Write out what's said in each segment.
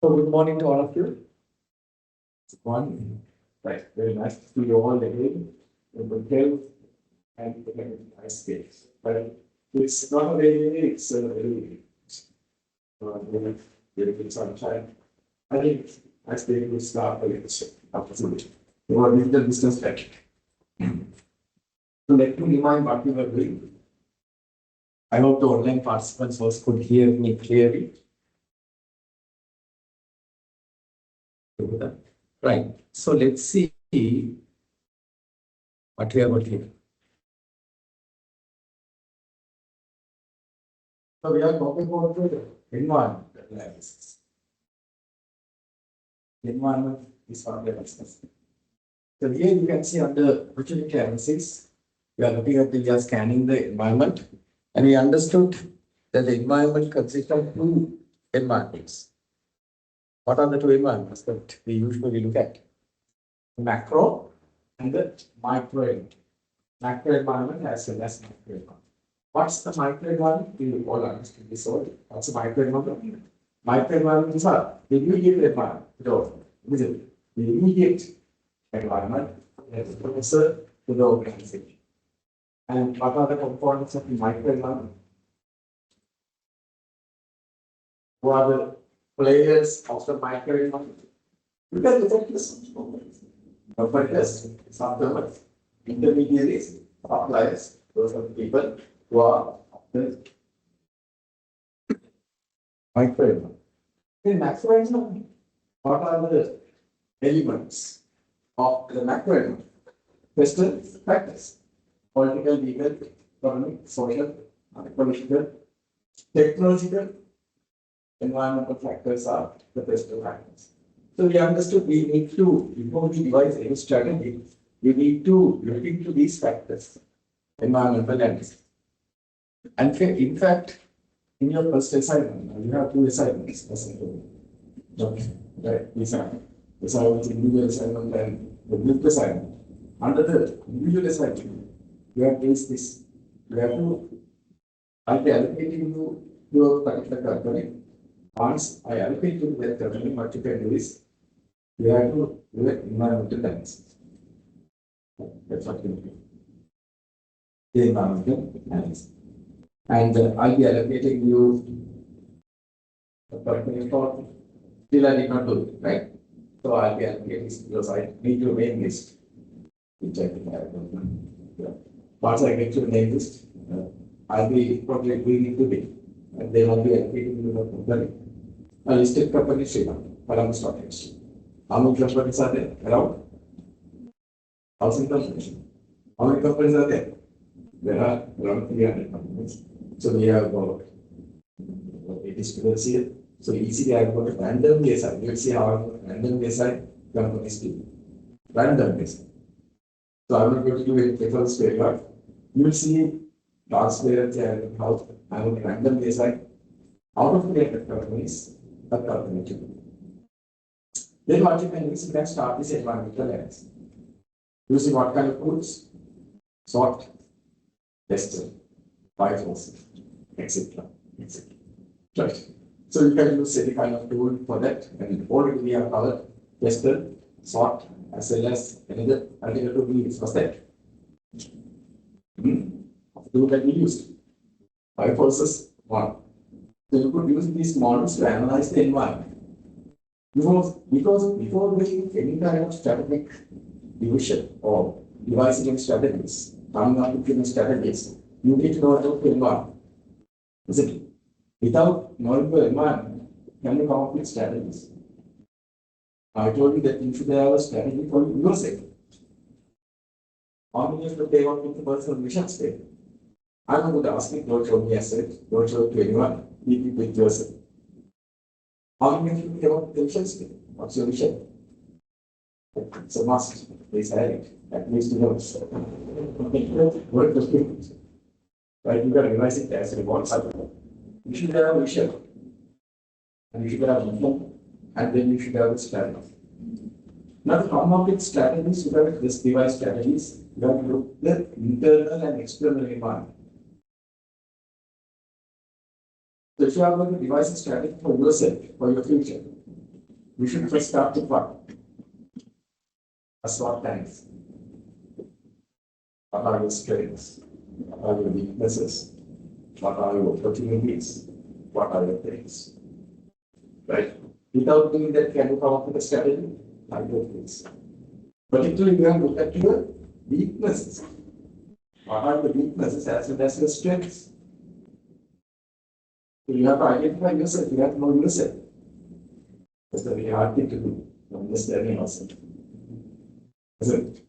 So good morning to all of you. Good morning. Right, very nice to see you all again in good health and in a nice space. But it's not a very, it's a very, very beautiful sunshine. I think I stay good start for it. Absolutely. Your digital business tech. So let me remind what we were doing. I hope the online participants also could hear me clearly. Right. So let's see what we have got here. So we are talking about the environment analysis. Environment is what we are discussing. So here you can see under opportunity analysis, we are looking at we are scanning the environment, and we understood that the environment consists of two environments. What are the two environments that we usually look at? The macro and the micro environment. Macro environment as well as micro environment. What's the micro environment? We all understand this already. What's the micro environment? Micro environment is what? The immediate environment. The immediate environment that is closer to the organization. And what are the components of the micro environment? Who are the players of the micro environment? You can look at this. Operators, customers, intermediaries, suppliers, those are the people who are the micro environment. In macro environment, what are the elements of the macro environment? Western factors, political, legal, economic, social, political, technological, environmental factors are the Western factors. So we understood we need to, before we devise any strategy, we need to look into these factors, environmental analysis. And in fact, in your first assignment, you have two assignments. Right, these are individual assignment and the group assignment. Under the individual assignment, you have faced this. You have to, I'll be allocating you to a particular company. Once I allocate to that company, what you can do is you have to do an environmental analysis. That's what you do. The environmental analysis. And I'll be allocating you a company for still I did not do it, right? So I'll be allocating this because I need to name list, which I think I have done. Yeah. Once I get to the name list, I'll be probably doing it today. And then I'll be allocating you the company. A listed company is Srilanka, Colombo Stock Exchange. How many companies are there? Around 1,000 companies. How many companies are there? There are around 300 companies. So we have about 80 students here. So easily I have got a random BSI. Let's see how random BSI companies do. Random BSI. So I'm not going to do it difference very hard. You will see transparency and how I have a random BSI. Out of 300 companies, a company to. Then what you can do is you can start this environmental analysis. You see what kind of tools? Sort, tester, bioforce, etc. etc. Right. So you can use any kind of tool for that, and already we have covered tester, sort, as well as another tool we use for that. Tool that we used. Bioforces one. So you could use these models to analyze the environment. Because before doing any kind of strategic division or devising strategies, coming up with strategies, you need to know about the environment. Isn't it? Without knowing the environment, can you come up with strategies? I told you that you should have a strategy for yourself. How many of you came up with the personal mission statement? I'm not going to ask you, don't show me asset, don't show it to anyone, keep it with yourself. How many of you came up with the mission statement? What's your mission? It's a must. Please have it. At least you know. Work the things. Right? You can revise it as a reward cycle. You should have a mission. And you should have a mission. And then you should have a strategy. Now to come up with strategies, you have to just devise strategies. You have to look at the internal and external environment. So if you are going to devise a strategy for yourself, for your future, we should first start with what? SWOT times. What are your strengths? What are your weaknesses? What are your opportunities? What are your threats? Right? Without doing that, can you come up with a strategy? I don't think so. Particularly, we have to look at your weaknesses. What are the weaknesses as well as your strengths? So you have to identify yourself, you have to know yourself. That's a very hard thing to do, understanding ourselves. Isn't it?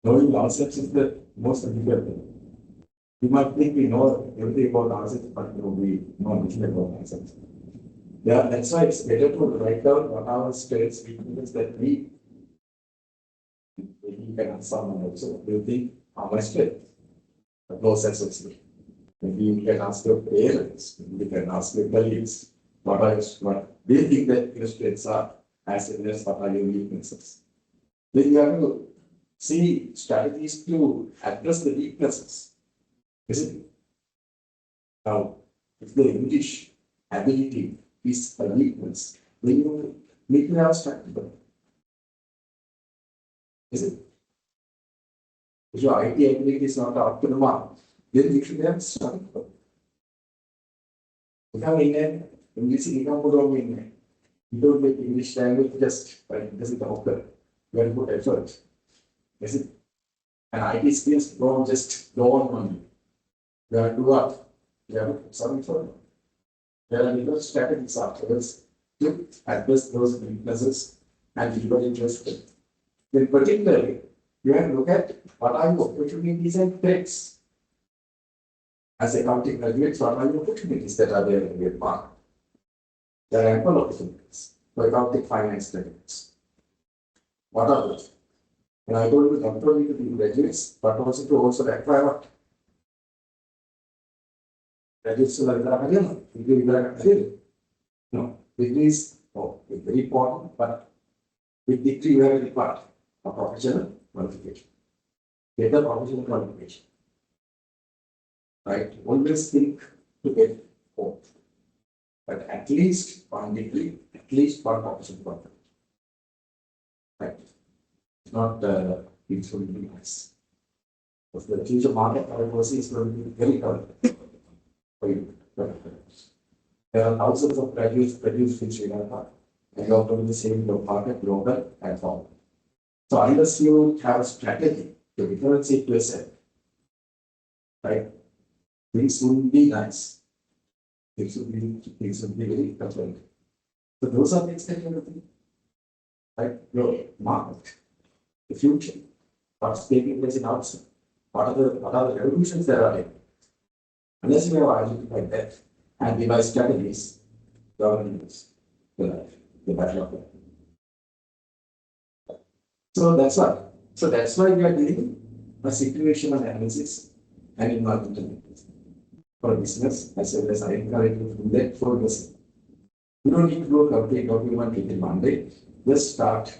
Knowing ourselves is the most difficult thing. We might think we know everything about ourselves, but no, we know nothing about ourselves. Yeah, that's why it's better to write down what are our strengths, weaknesses that we can ask someone also. Do you think how my strength? The process of sleep. Maybe you can ask your parents, maybe you can ask your colleagues, what they think that your strengths are, as well as what are your weaknesses. Then you have to see strategies to address the weaknesses. Isn't it? Now, if the English ability is a weakness, then you need to have a strategy. Is it? If your IT ability is not up to the mark, then you should have a strategy. If you have English, you don't get English language just by it doesn't occur. You have to put effort. Is it? And IT skills don't just go on you. You have to do what? You have to put some effort. There are little strategies afterwards to address those weaknesses and deliver interested. Then particularly, you have to look at what are your opportunities and threats. As accounting graduates, what are your opportunities that are there in your market? There are ample opportunities for accounting finance graduates. What are those? And I told you not only to be graduates, but also to acquire what? Graduates to degree. No, degrees is very important, but with degree you have to require a professional qualification. Get a professional qualification. Right? Always think to get both. But at least one degree, at least one professional qualification. Right? It's not it's going to be nice. Because the future market policy is going to be very tough for you. There are thousands of graduates produced in Srilanka, and you are going to save your market global and foreign. So unless you have a strategy to differentiate yourself, right? Things will be nice. Things will be very different. So those are things that you have to think. Right? Your market, the future, what's taking place in outside, what are the revolutions that are there. Unless you have identified that and devise strategies, government is the battle of life. So that's why we are doing a situational analysis and environmental analysis for business, as well as I encourage you to do that for yourself. You don't need to do a complete document in Monday. Just start.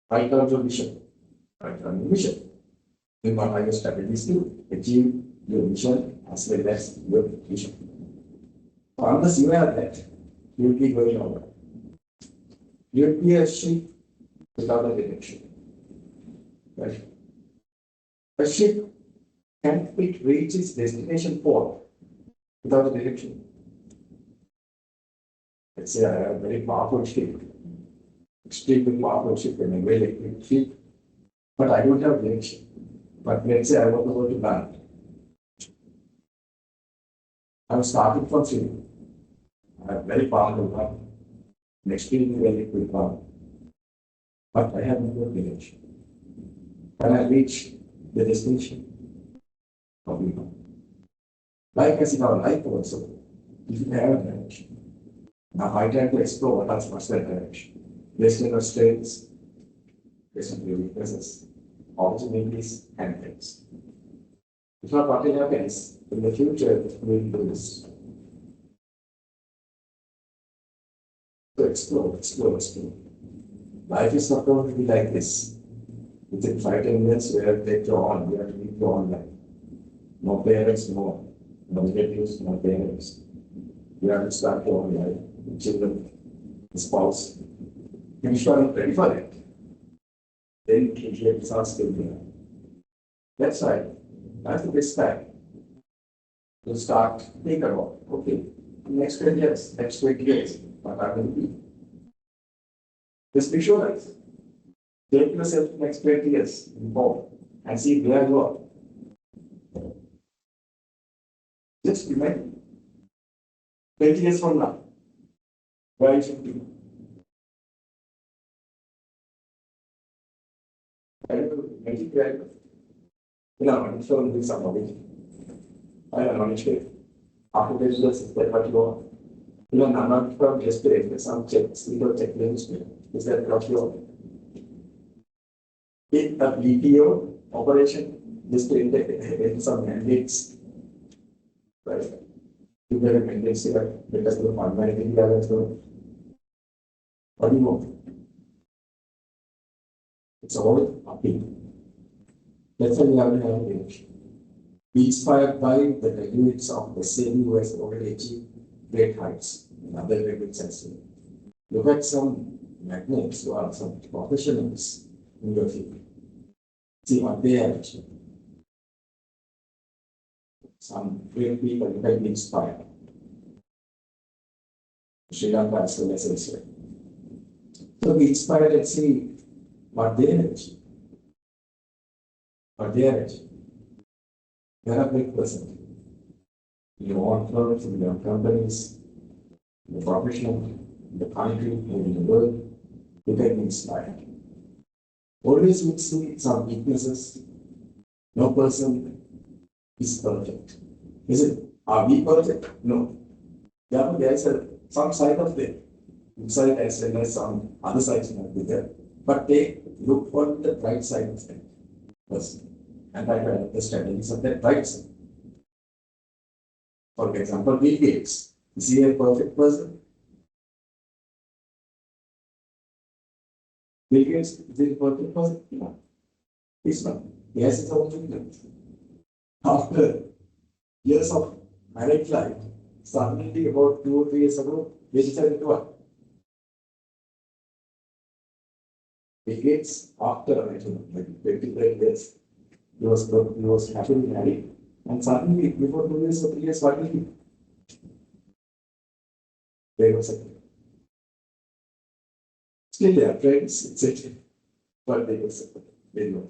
Write down your vision. Then what are your strategies to achieve your vision as well as your vision? So unless you have that, you will be going over. You will be a ship without a direction. Right? A ship can't reach its destination port without a direction. Let's say I have a very powerful ship, extremely powerful ship, and a very equipped ship, but I don't have direction. But let's say I want to go to land. I'm starting from sea. I have very powerful one, an extremely very equipped one, but I have no direction. When I reach the destination, probably not. Like as in our life also, if you have a direction. Now I try to explore what's that direction. Based on your strengths, based on your weaknesses, opportunities, and things. If not, what will happen is in the future we will do this. So explore. Life is not going to be like this. Within 5-10 minutes, we have to take your own, we have to live your own life. No parents, no relatives, no parents. You have to start your own life. the children, the spouse. If you are not ready for it, then it starts to be. That's right. That's the best time to start think about, okay, next 20 years, next 20 years, what are going to be? Just visualize. Take yourself next 20 years involved and see where you are. Just imagine 20 years from now, where you should be. I don't know, magic where I'm sure doing some knowledge. I have knowledge here. After this, is that what you are? I'm not from yesterday, some checks, little checklists. Is that what you are? In a BPO operation, just in some mandates, right? You get a mandate here because the fund managing balance. What do you want? It's all uphill. That's why we have to have a change. Be inspired by the graduates of the same who has already achieved great heights in other graduates as well. Look at some magnates who are some professionals in your field. See what they have achieved. Some great people who can be inspired. Srilanka as well as elsewhere. So be inspired and see what they have achieved. What they have achieved. They are a big person. In your firms, in your companies, in the professional, in the country, in the world, you can be inspired. Always we see some weaknesses. No person is perfect. Is it? Are we perfect? No. There is some side of them. Inside as well as some other sides might be there. But they look for the bright side of them first. And try to the strategies of that bright side. For example, Bill Gates. Is he a perfect person? Bill Gates is he a perfect person? No. He's not. He has his own weakness. After years of married life, suddenly about 2 or 3 years ago, he decided to what? Bill Gates, after 23 years, he was happily married, and suddenly, before 2 years or 3 years, what did he do? They were separated. Still, they are friends, etc. But they were separated. They were.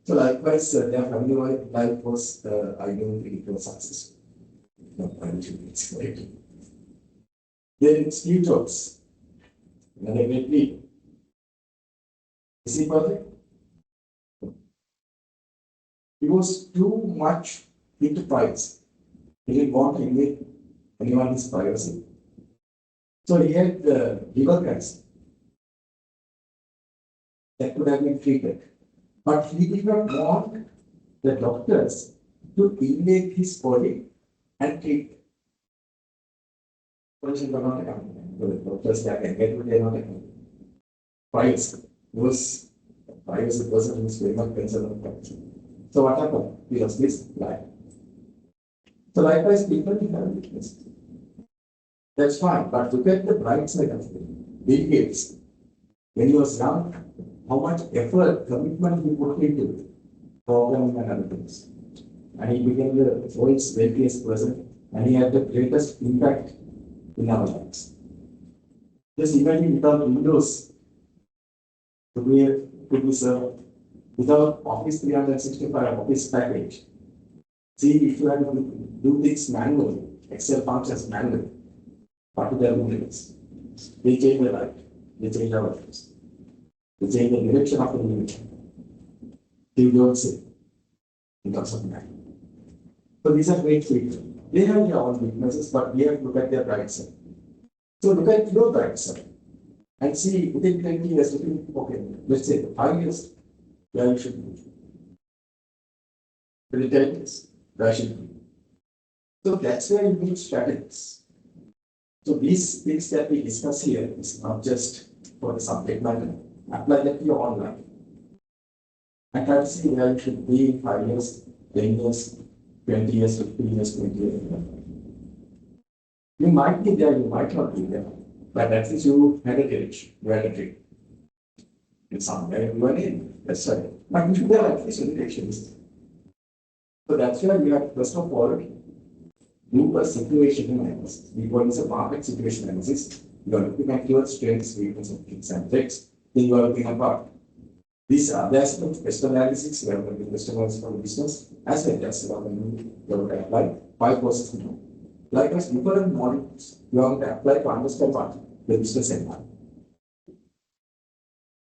So, likewise, their family life was, I don't think it was successful. No, it's right. Then, Steve Jobs, another great leader. Is he perfect? He was too much into privacy. He didn't want to invade anyone's privacy. So he had liver cancer that could have been treated. But he did not want the doctors to invade his body and treat. The doctors that can get they are not accountable. Privacy. Was privacy person who is very much concerned about privacy. So what happened? He lost his life. So likewise, people have weaknesses. That's fine, but look at the bright side of it. Bill Gates, when he was young, how much effort, commitment he put into programming and other things. And he became the world's wealthiest person, and he had the greatest impact in our lives. Just imagine without Windows to be served, without Office 365 Office package. See, if you have to do things manually, Excel functions manually, what do they do? They change their life, they change our lives, they change the direction of the nation. They don't say in terms of man. So these are great people. They have their own weaknesses, but we have to look at their bright side. So look at your bright side and see within 20 years, okay, let's say 5 years, where you should be. Within 10 years, where should be. So that's where you need strategies. So these things that we discuss here is not just for the subject matter. Apply that to your own life. And try to see where you should be in 5 years, 10 years, 20 years, 15 years, 20 years. You might be there, you might not be there. But at least you had a direction, you had a dream. In somewhere you were in, that's right. But you should have at least a direction. So that's why we have, first of all, do a situation analysis. We call this a market situation analysis. You are looking at your strengths, weaknesses, and threats. Then you are looking at these are the aspects, customer analysis, you have the customers for the business, as well as you have to apply 5 processes. Likewise, different models you have to apply to understand what the business environment.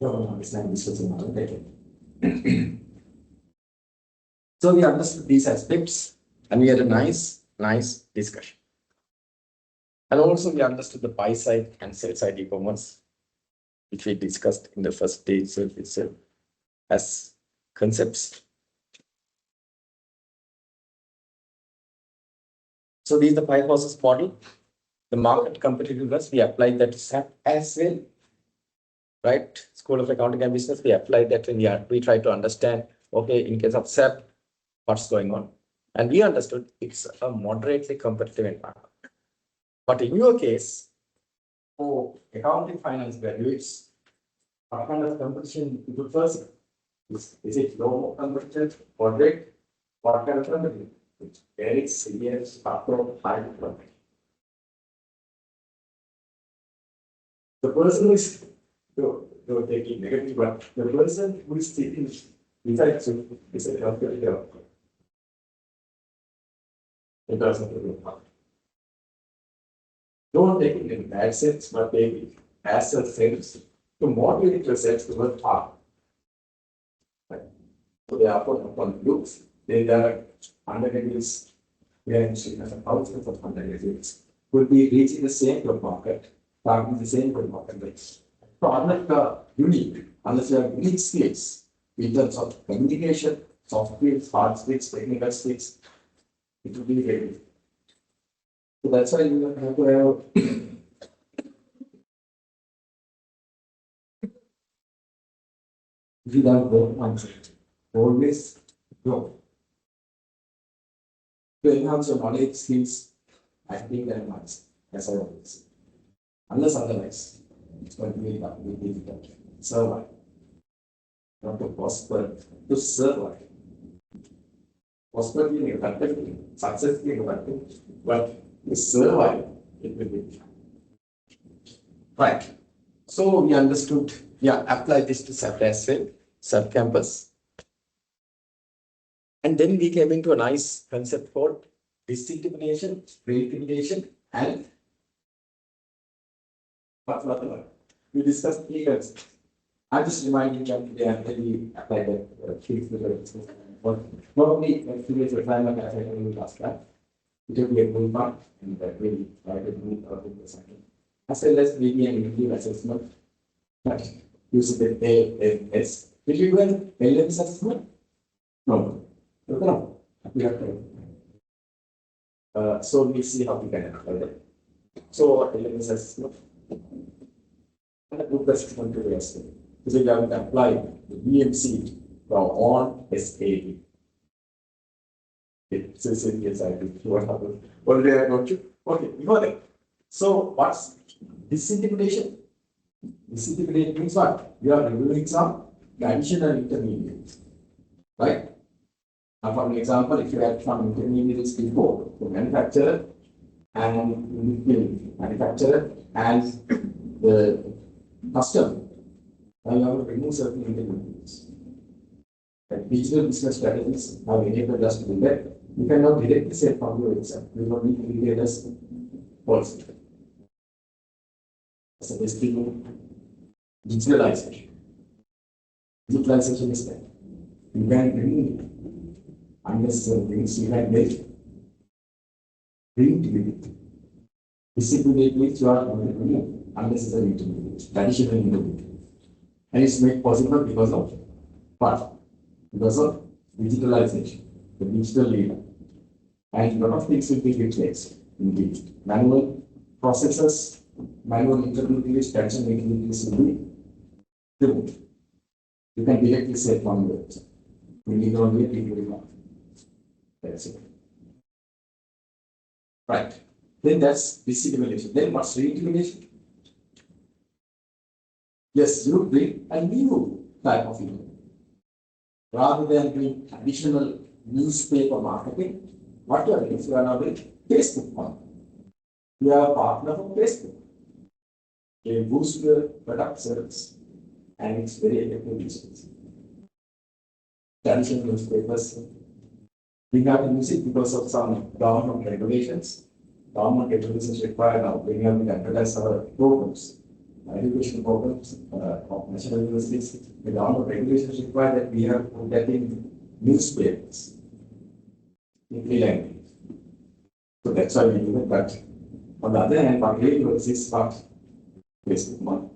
You have to understand business environment. So we understood these aspects and we had a nice discussion. And also we understood the buy side and sell side e-commerce, which we discussed in the first day itself as concepts. So these are the 5 process model. The market competitiveness, we applied that to SAP as well. Right? School of Accounting and Business, we applied that when we try to understand, okay, in case of SAP, what's going on. And we understood it's a moderately competitive environment. But in your case, for accounting finance graduates, what kind of competition you would first? Is it low competitive, moderate? What kind of competition? It's very serious, upward, high competition. The person is you're taking negative, but the person who is taking inside is a healthcare. It doesn't really help. Don't take it in bad sense, but take it as a sense to motivate yourself to work hard. Right? So therefore, upon looks, there are undergraduates, thousands of undergraduates could be reaching the same job market, targeting the same job market rates. So unless unique, unless you have unique skills in terms of communication, soft skills, hard skills, technical skills, it will be very difficult. So that's why you have to have without growth mindset. Always grow. To enhance your knowledge, skills, acting and mindset. That's all I always say. Unless otherwise, it's going to be difficult. Survive. Not to prosper, to survive. Prosperity in a country, success in a country, but to survive, it will be. Right. So we understood, apply this to SAP as well, SAP campus. And then we came into a nice concept called distintification, pre-intimidation, and what's the other one? We discussed 3 concepts. I'm just reminding you that today I'm really applied that probably a few days of time as I told you last time. It will be a good one and really try to move out of the cycle. As well as maybe an interview assessment. Right. Using the ALS. Will you do an ALS assessment? No. No. We have to. So we see how we can apply that. So ALS assessment. And a good assessment to the assessment. So we have to apply the BMC on SAP. Yes, I do. What did I got you? Okay, you got it. So what's disintegration? Disintegrate means what? You are removing some additional intermediates. Right? Now, for example, if you had some intermediates before, the manufacturer and the customer, now you have to remove certain intermediates. Like digital business strategies have enabled us to do that. You cannot directly say from your exam. You don't need indicators also. So basically, digitalization. Digitalization is that you can remove unnecessary things, you can make intermediate. Disciplinate means you are going to remove unnecessary intermediate, traditional intermediate. And it's made possible because of what? Because of digitalization, the digital leader. And a lot of things will be replaced. Indeed, manual processes, manual intermediates, traditional intermediates will be removed. You can directly say from words. We need only a degree mark. That's it. Right. Then that's disintimidation. Then what's re-intimidation? Yes, you bring a new type of income. Rather than doing traditional newspaper marketing, what you are doing is you are now doing Facebook marketing. You are a partner of Facebook. They boost your product service and it's very effective business. Traditional newspapers, we have to use it because of some government regulations. Government regulations require now we have to advertise our programs, education programs of national universities. The government regulations require that we have to get in newspapers in three languages. So that's why we do it. But on the other hand, public universities part Facebook marketing.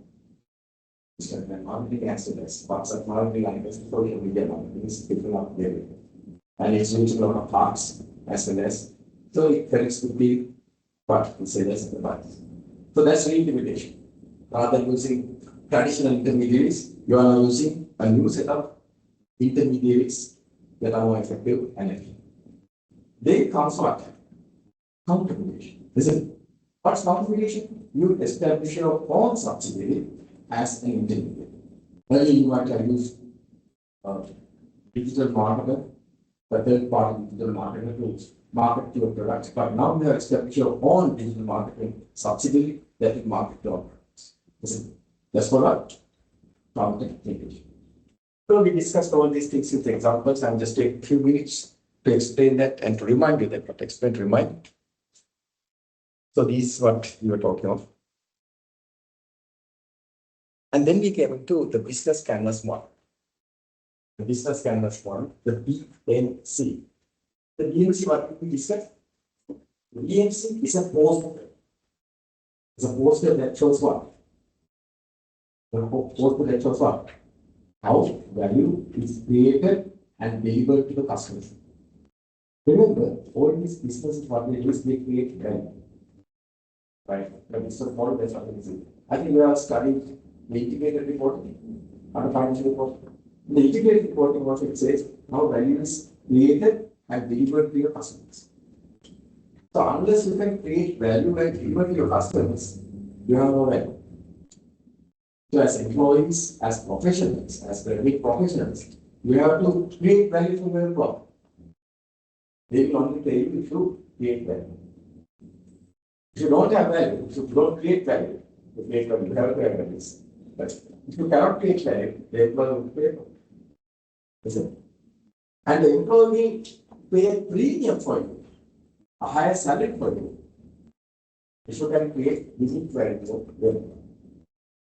Marketing as well as parts of marketing like social media marketing is different up there. And it's using a lot of parts as well as so it connects to the part to say that's the parts. So that's re-intimidation. Rather than using traditional intermediaries, you are now using a new set of intermediaries that are more effective and efficient. Then comes what? Countermediation. Isn't it? What's countermediation? You establish your own subsidiary as an intermediary. Earlier you might have used digital marketer, the third party digital marketer to market your products, but now you have established your own digital marketing subsidiary that will market your products. Isn't it? That's what countermediation. So we discussed all these things with examples and just take a few minutes to explain that and to remind you that what explain, remind. So this is what you were talking of. And then we came into the business canvas model. The business canvas model, the BNC. The BNC, what we discussed? The BNC is a poster. It's a poster that shows what? The poster that shows what? How value is created and delivered to the customers. Remember, all these businesses, what they do is they create value. Right? The business model, that's what it is. I think we have studied the integrated reporting and the financial reporting. The integrated reporting also it says how value is created and delivered to your customers. So unless you can create value and deliver to your customers, you have no value. So as employees, as professionals, as private professionals, you have to create value for your employer. They will only pay you if you create value. If you don't have value, if you don't create value, you create value, you have to have value. But if you cannot create value, the employer will pay for it. And the employer will pay a premium for you, a higher salary for you. If you can create unique value for them.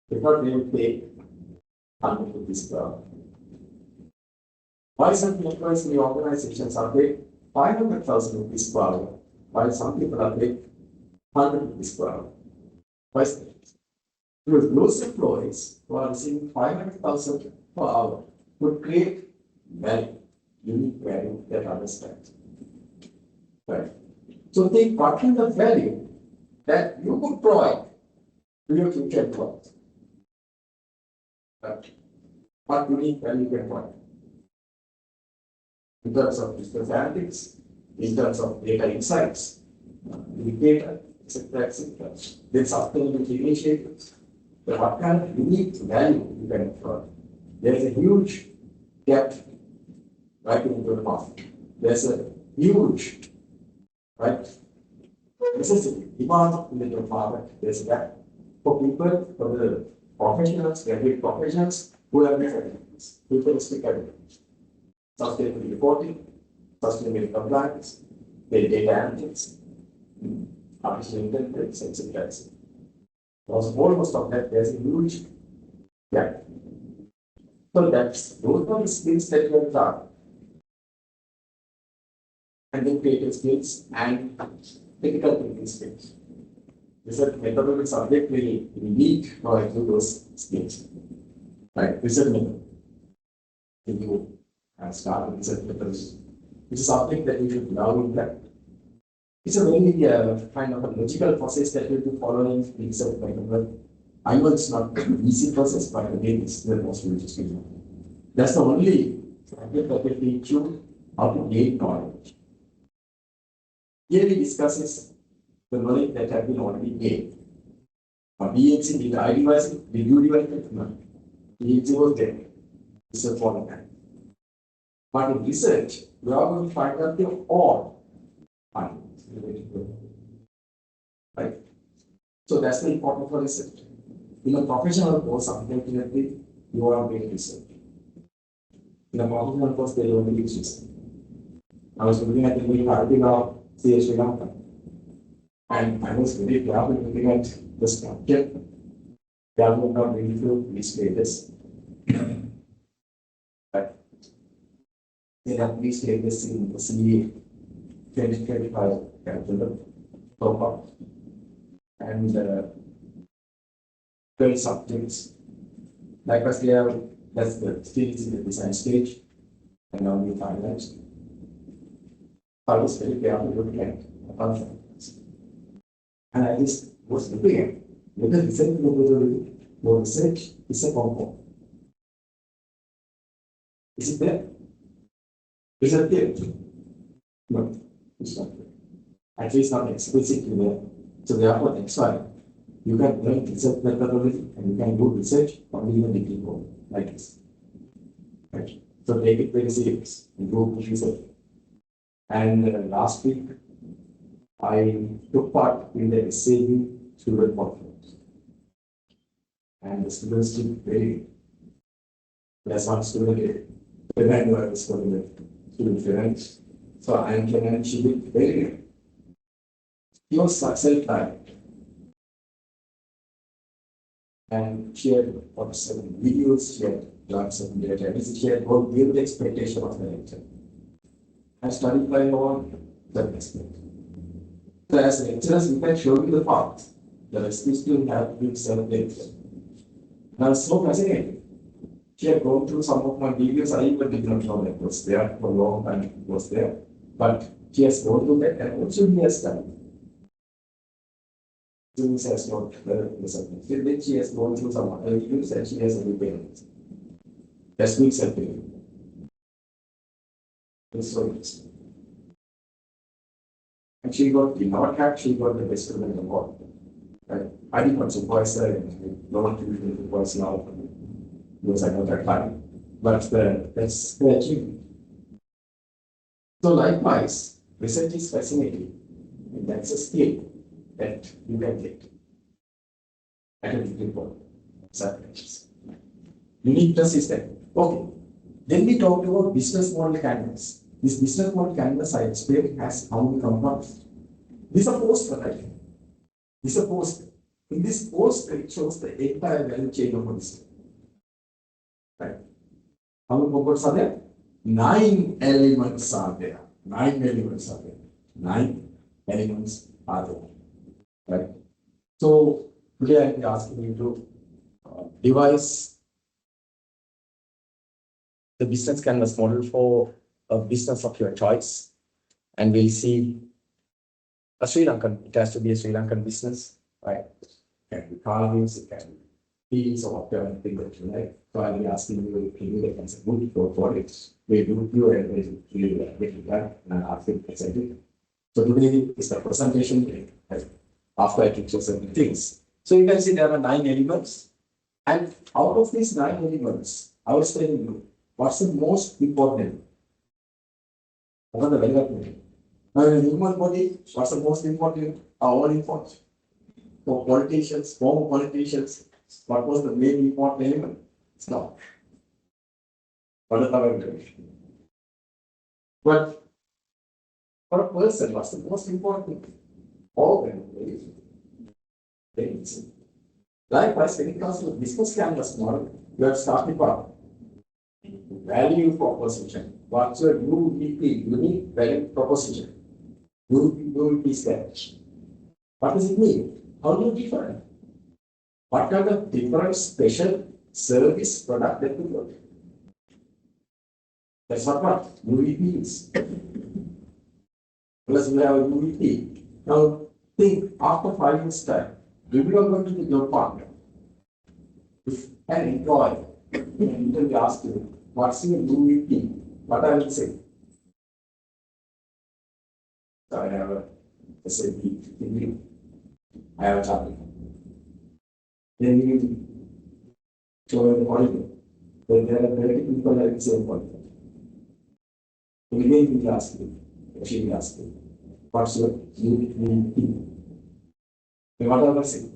If not, they will pay 100 rupees per hour. Why some employees in the organizations are paid 500,000 rupees per hour, while some people are paid 100 rupees per hour? Why is that? Because those employees who are receiving 500,000 per hour would create value, unique value that others can't. Right? So think what kind of value that you could provide to your future employees. Right? What unique value you can provide? In terms of business analytics, in terms of data insights, big data, etc., etc. Then sustainability initiatives. But what kind of unique value you can provide? There is a huge gap right into the market. There's a huge necessity, demand in the market. There's a gap for people, for the professionals, graduate professionals who have different things. People speak everything. Sustainability reporting, sustainability compliance, data analytics, artificial intelligence, etc. Because almost of that, there's a huge gap. So those are the skills that you have taught. And then creative skills and critical thinking skills. Research methodology subject will need to include those skills. Right? Research method. If you have started research methodology, it's a subject that you should now implement. It's a very kind of a logical process that you have to follow in research methodology. I know it's not an easy process, but again, it's the most interesting. That's the only subject that will teach you how to gain knowledge. Here he discusses the knowledge that have been already gained. BMC did I device it? Did you device it? No. BMC was there. It's a foreign time. But in research, you are going to find out the all findings. Right? So that's the important for research. In a professional course, unfortunately, you are doing research. In a professional course, they don't do research. I was looking at the university of Srilanka, and I was very proud of looking at the structure. Government of beautiful these pages. But they have these pages in the CA 2025 calendar so far. And 12 subjects. Likewise, they have that's the still in the design stage, and now we finalized. I was very careful looking at apart from this. And I just was looking at whether research methodology or research is a compound. Is it there? Is it there? No, it's not there. At least not explicitly there. So therefore, that's why you can learn research methodology and you can do research only in a degree program like this. Right? So take it very serious and do research. And last week, I took part in the SAB student conference. And the students did very good. There's one student, when I was for the student finance. So I am Kenan, she did very good. He was self-taught. And she had some videos, she had done some data, she had worked with the expectation of the lecture. I studied by all that aspect. So as lecturers, we can show you the path. The rest is to have been self-lecture. And I was so fascinated. She had gone through some of my videos, I even did not know that was there for a long time, it was there. But she has gone through that and also he has studied. Students has not developed the subject. Then she has gone through some other videos and she has a repayment. That's good self-lecture. It's so interesting. And she got the not hack, she got the best student award. Right? I did not supervisor and no one to be supervisor now because I got that time. But that's the achievement. So likewise, research is fascinating. And that's a skill that you can get at a degree program. Uniqueness is that. Okay. Then we talked about business model canvas. This business model canvas I explained has how many components. This is a poster, right? This is a poster. In this poster, it shows the entire value chain of a business. Right? How many components are there? 9 elements are there. 9 elements are there. 9 elements are there. Right? So today I will be asking you to devise the business canvas model for a business of your choice, and we'll see a Sri Lankan. It has to be a Sri Lankan business, right? It can be carvings, it can be fields or whatever thing that you like. So I'll be asking you to do that as a good for it. We do you and we get it done and I'll ask you to present it. So today is the presentation day, right? After I teach you certain things. So you can see there are 9 elements, and out of these 9 elements, I was telling you what's the most important. What are the development? Now, in a human body, what's the most important? Our important. For politicians, former politicians, what was the main important element? It's not. What is our information? But for a person, what's the most important? Organ. Likewise, when it comes to business canvas model, you have starting part. Value proposition. What's your UVP, unique value proposition? UVP sketch. What does it mean? How do you define? What are the different special service product that you got? That's what UVP is. Plus we have UVP. Now think after 5 years time, if you are going to be your partner, if an employee will ask you, what's your UVP? What I will say? So I have a SAP degree. I have a topic. then you show the polygon. Then there are 30 people having the same polygon. Again, we ask you, she will ask you, what's your UEP? Then what are saying?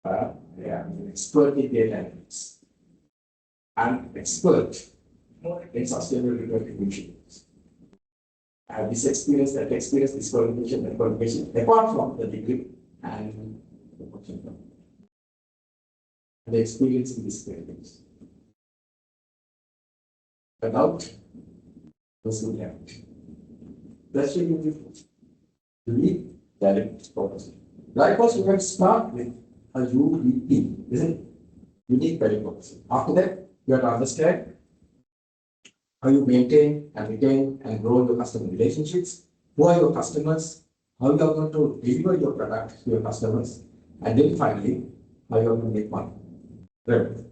Yeah, I'm an expert in data analytics. I'm expert in sustainable recognition. I have this experience, that experience, this qualification, that qualification, apart from the degree and the experience in this experience. Without personal reality. That's what you need direct purpose. Likewise, you can start with a UEP, isn't it? Unique value proposition. After that, you have to understand how you maintain and retain and grow your customer relationships, who are your customers, how you are going to deliver your product to your customers, and then finally, how you are going to make money. Revenue.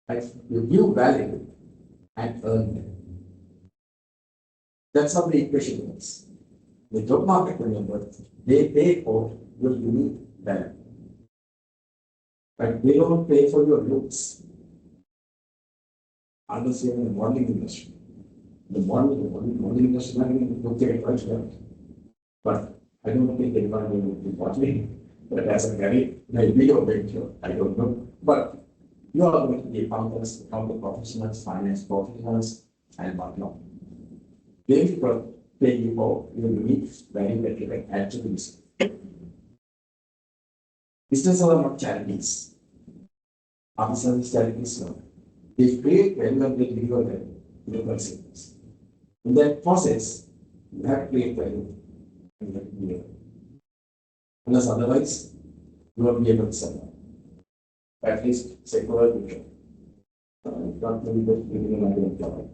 Right? You give value and earn it. That's how the equation works. The job market, remember, they pay for your unique value. But they don't pay for your looks. Unless you're in the modeling industry. The modeling industry, I mean, look at it right. But I don't think anyone will be modeling. But as a very or venture, I don't know. But you are going to be accountants, accounting professionals, finance professionals, and whatnot. They will pay you for your unique value that you can add to the business. Businesses are not charities. Artisans charities, no. They create value and they deliver value to the consumers. In that process, you have to create value and you have to deliver. Unless otherwise, you won't be able to sell. At least, say, for a future. Not really good giving an idea.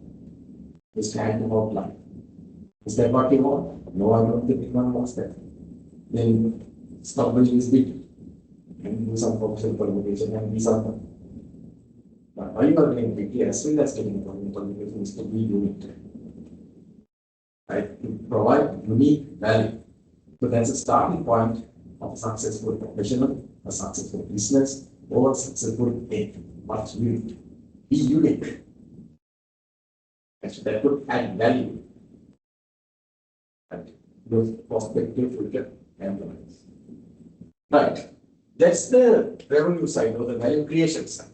Just hand about life. Is that what you want? No, I don't think anyone wants that. Then stop doing this bit and do some professional qualification and be something. But why you are doing big as well as getting qualification is to be unique. Right? To provide unique value. So that's a starting point of a successful professional, a successful business, or a successful thing. What's unique? Be unique. And so that could add value. Right? Those prospective future employees. Right. That's the revenue side or the value creation side.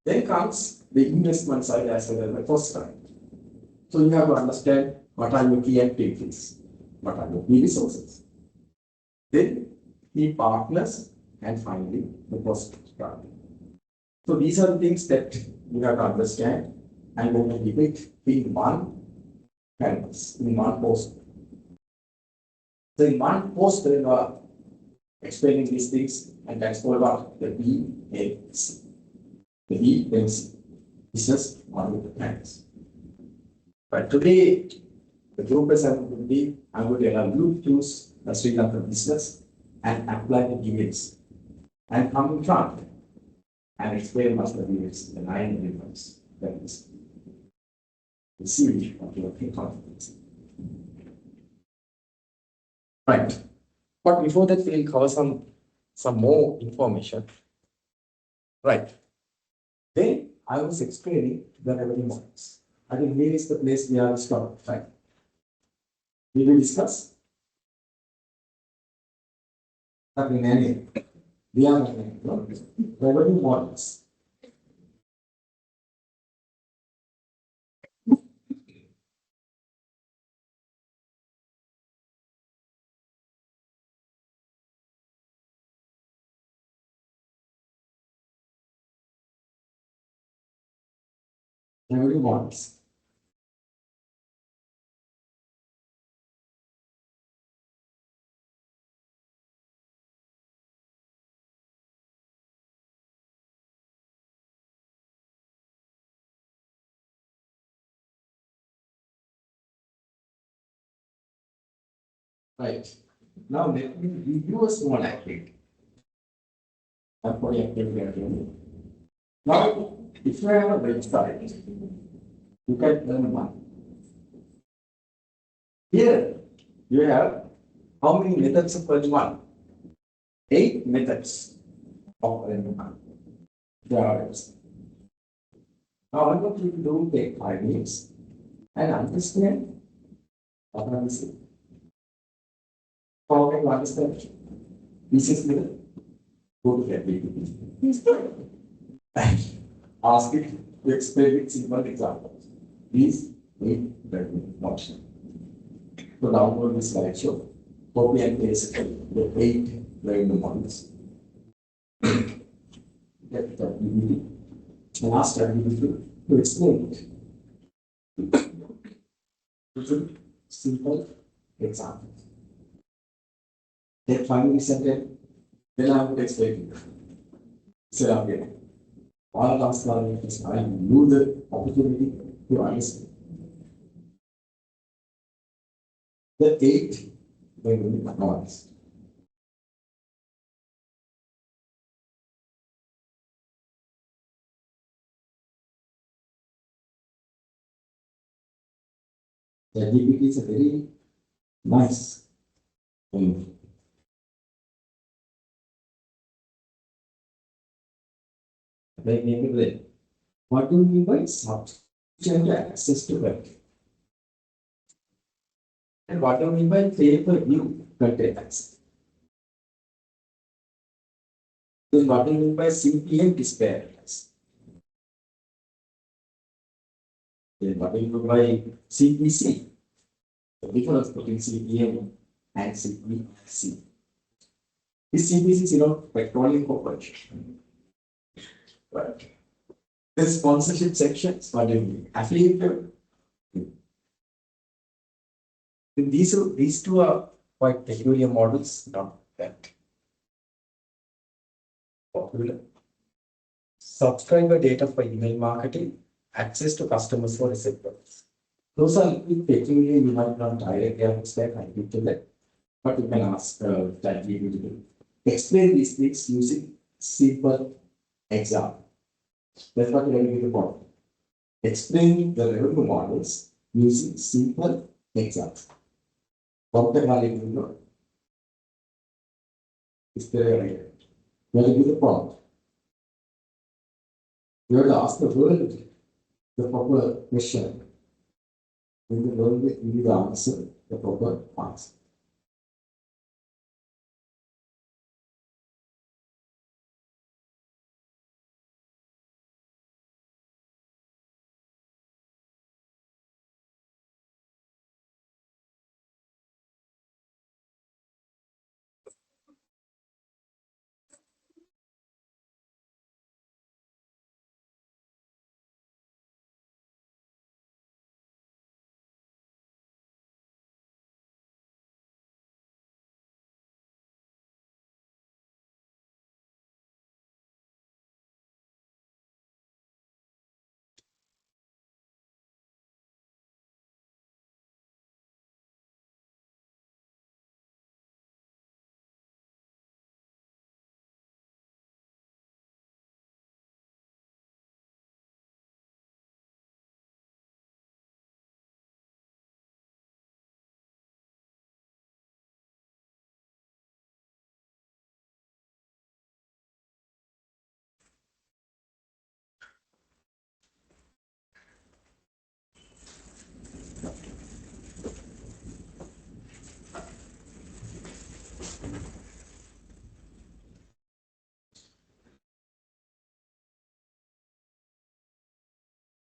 Then comes the investment side as well as the cost side. So you have to understand what are your key activities, what are your key resources. Then key partners, and finally the cost structure. So these are the things that you have to understand and going to depict in one canvas, in one post. So in one post, you are explaining these things, and that's called what? The BAC. The BAC, business model plans. But today, the group is going to be, I'm going to allow you to use the Srilanka business and apply the units and come in front and explain what the units, the 9 elements that is. The series of your confidence. Right. But before that, we'll cover some more information. Right. Then I was explaining the revenue models. I think here is the place we are stopped. Right. We will discuss. We are revenue models. Revenue models. Right. Now let me review a small activity. For the activity. Now, if you have a website, you can earn money. Here, you have how many methods of earning money? 8 methods of revenue management. There are others. Now, I want you to do take 5 minutes and understand what I'm saying. How can you understand? This is the go to ChatGPT and ask it to explain with simple examples. These 8 revenue options. So download this slideshow, copy and paste the 8 revenue models. Get ChatGPT and ask ChatGPT to explain it. Using simple examples. Take 5 minutes and then I would explain it. So again, all tasks are interesting. I use the opportunity to understand. The 8 revenue models. The GPT is a very nice thing. Like name what do you mean by sufficient access to web? And what do you mean by pay per view content access? Then what do you mean by CPM display access? Then what do you mean by CPC? The difference between CPM and CPC. This CPC is petroleum corporation. Right. The sponsorship sections, what do you mean? Affiliate. These two are quite peculiar models, not that popular. Subscriber data for email marketing, access to customers for recipients. Those are peculiar, you might not directly understand, I give to that. But you can ask ChatGPT to explain these things using simple example. That's what you're going to do. Explain the revenue models using simple examples. Dr. Galle is there right? You have to give the prompt. You have to ask the world the proper question. Then the world will give you the answer, the proper answer.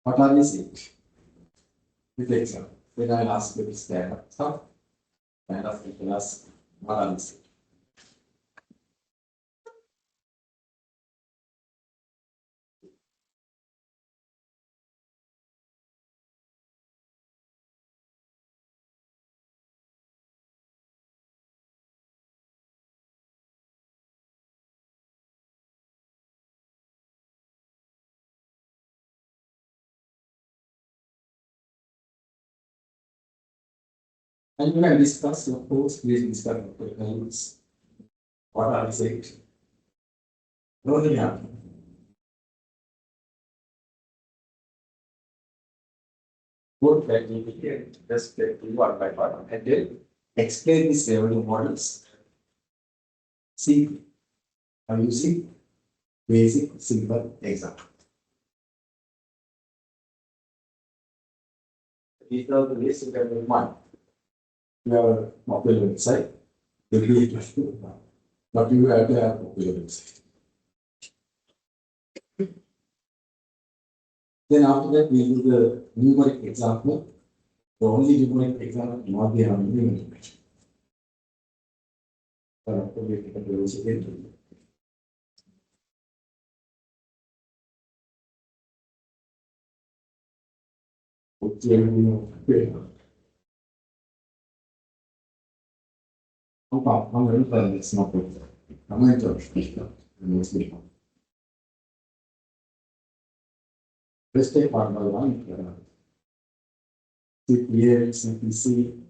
What are these eight? With the example. Then I'll ask you to stand up. Stop. And ask you to ask what are these eight? And you can discuss your post, please discuss your notes. What are these eight? No, they have. Go to ChatGPT and just do one by one and then explain these revenue models. See I'm using basic simple example. These are the ways you can make money. You have a popular website, you do it, but you have to have a popular website. Then after that, we do the numeric example. The only numeric example not the numeric. I'm going to tell it's not good. I'm going to let's take one by one. CPA, CPC.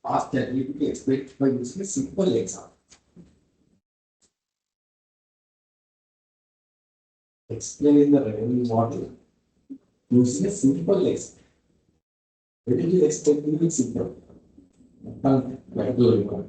Ask that you can explain by using a simple example. Explain the revenue model using a simple example. When you expect to be simple, like the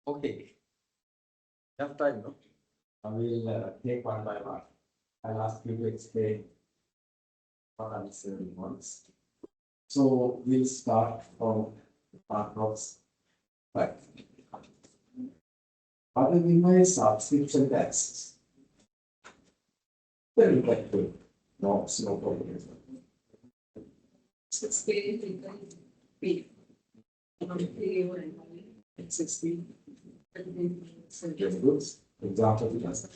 okay, enough time, no? I will take one by one. I'll ask you to explain or 7 months. So we'll start from approx. Right. What do we mean by subscription taxes? Very good. No, it's no problem. It's paid pay. It's 16. Just goods. Example, because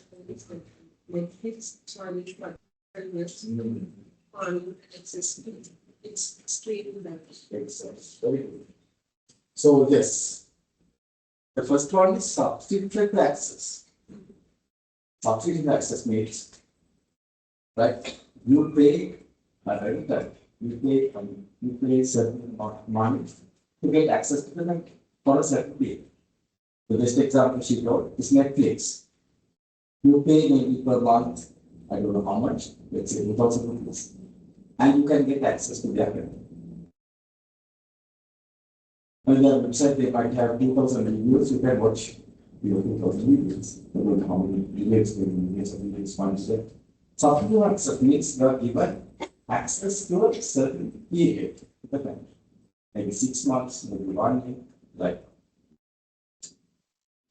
Like fixed charge for years on existing. It's extremely damage. excess. Very good. So yes, the first one is subscription taxes. Subscription taxes means, right? You pay a rental. You pay certain amount of money to get access to the net for a certain period. The best example she wrote is Netflix. You pay maybe per month, I don't know how much, let's say 2,000 rupees, and you can get access to their content. On their website, they might have 2,000 reviews, you can watch your 2,000 reviews. I don't know how many reviews, one is there. Subscription access means you are given access to a certain period to the content. Maybe 6 months, maybe 1 year, like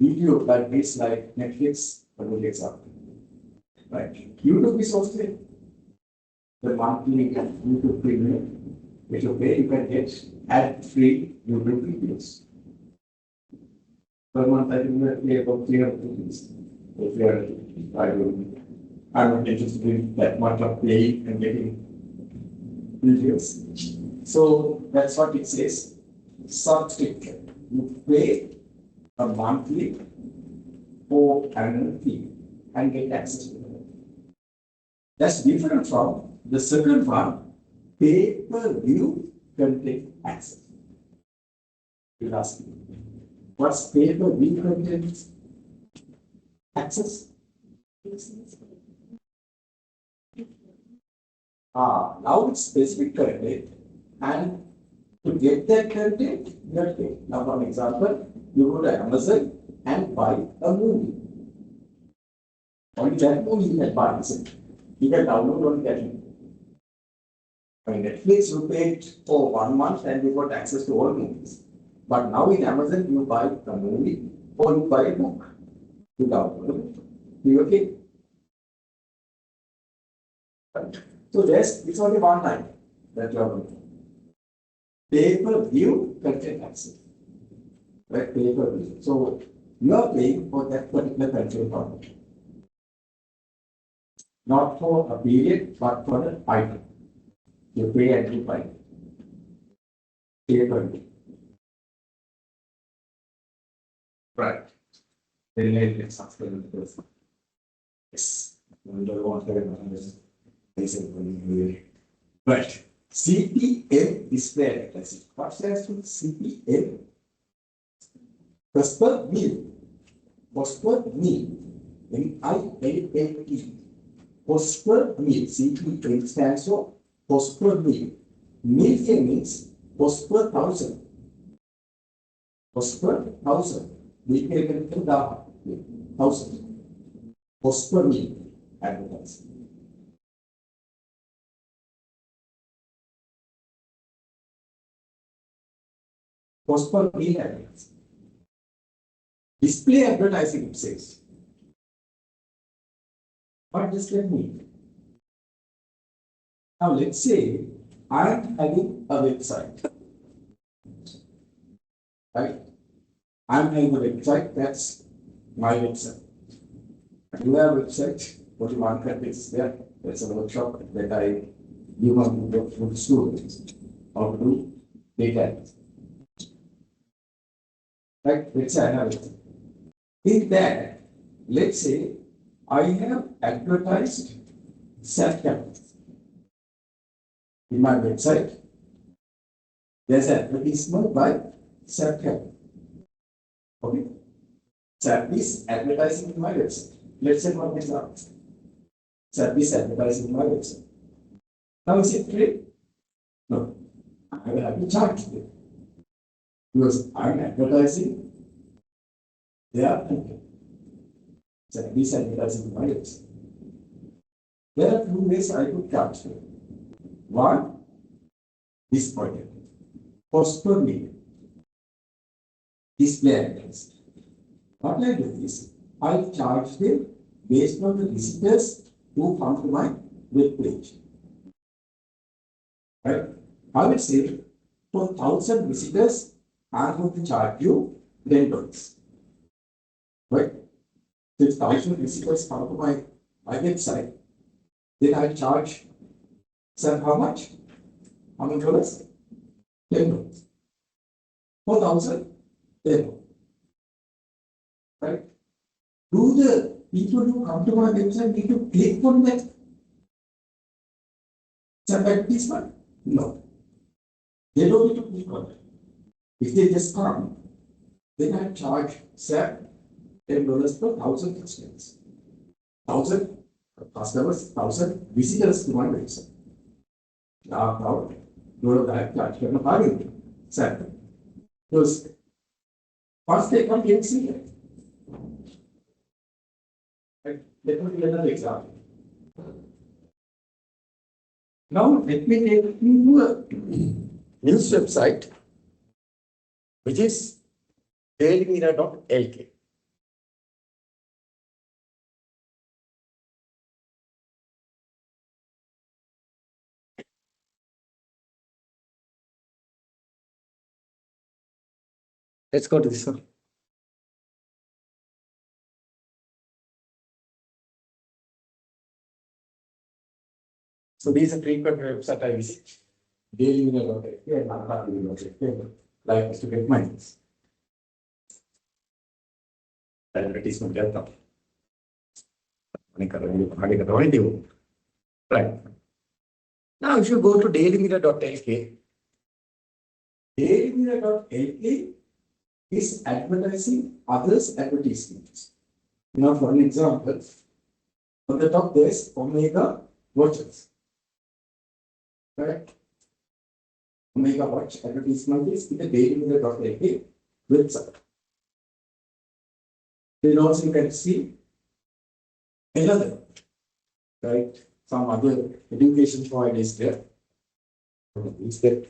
YouTube, like this, like Netflix, a good example. Right. YouTube is also the monthly YouTube premium. If you pay, you can get ad-free YouTube videos. Per month, I think we pay about 300 rupees. If you are, I'm not interested in that much of paying and getting videos. So that's what it says. Subscription. You pay a monthly or annual fee and get access to it. That's different from the second one, pay-per-view content access. You'll ask me, what's pay-per-view content access? Now it's specific content, and to get that content, you have to pay. Now, for example, you go to Amazon and buy a movie. Only that movie you can participate. You can download only that movie. On Netflix, you paid for 1 month and you got access to all movies. But now in Amazon, you buy a movie or you buy a book. You download it. You okay? Right. So it's only one time that you are going to pay-per-view content access. Right? Pay-per-view. So you are paying for that particular content content. Not for a period, but for an item. You pay and you buy. Pay-per-view. Right. Then let's explain this. Yes. Right. CPM display advertising. What stands for CPM? Cost per meal. Cost per meal. MILLE. Cost per meal. CPM stands for cost per meal. Meal means cost per 1,000. Cost per 1,000. We pay the 1,000. Cost per meal advertising. Cost per meal advertising. Display advertising, it says. What does that mean? Now let's say I'm having a website. Right? I'm having a website, that's my website. You have a website, what you want is there. That's a workshop that I give on the students how to do data analysis. Right? Let's say I have it. In that, let's say I have advertised self-help. In my website, there's an advertisement by self-help. Okay? Service advertising in my website. Let's say for example, service advertising in my website. Now is it free? No. I will have to charge them. Because I'm advertising their content. Service advertising in my website. There are two ways I could charge them. One, this project. Cost per meter. Display address. What I do is, I charge them based on the visitors who come to my web page. Right? I will say, for 1,000 visitors, I'm going to charge you $10. Right? So if 1,000 visitors come to my website, then I charge, sir, how much? How many dollars? $10. 4,000, $10. Right? Do the people who come to my website need to click on that advertisement? No. They don't need to click on it. If they just come, then I charge SAP $10 per 1,000 customers. 1,000 customers, 1,000 visitors to my website. Now, I charge them a SAP. Because once they come, they see it. Right? Let me give another example. Now, let me take you to a news website, which is dailymirror.lk. Let's go to this one. So these are frequent websites I visit. Dailymirror.lk and Lanka.lk. Like to get minds. Advertisement data. Right. Now, if you go to dailymirror.lk, dailymirror.lk is advertising others' advertisements. Now, for an example, on the top there's Omega watches. Correct? Omega watch advertisement is in the dailymirror.lk website. Then also you can see another, right? Some other education provider is there. Is there?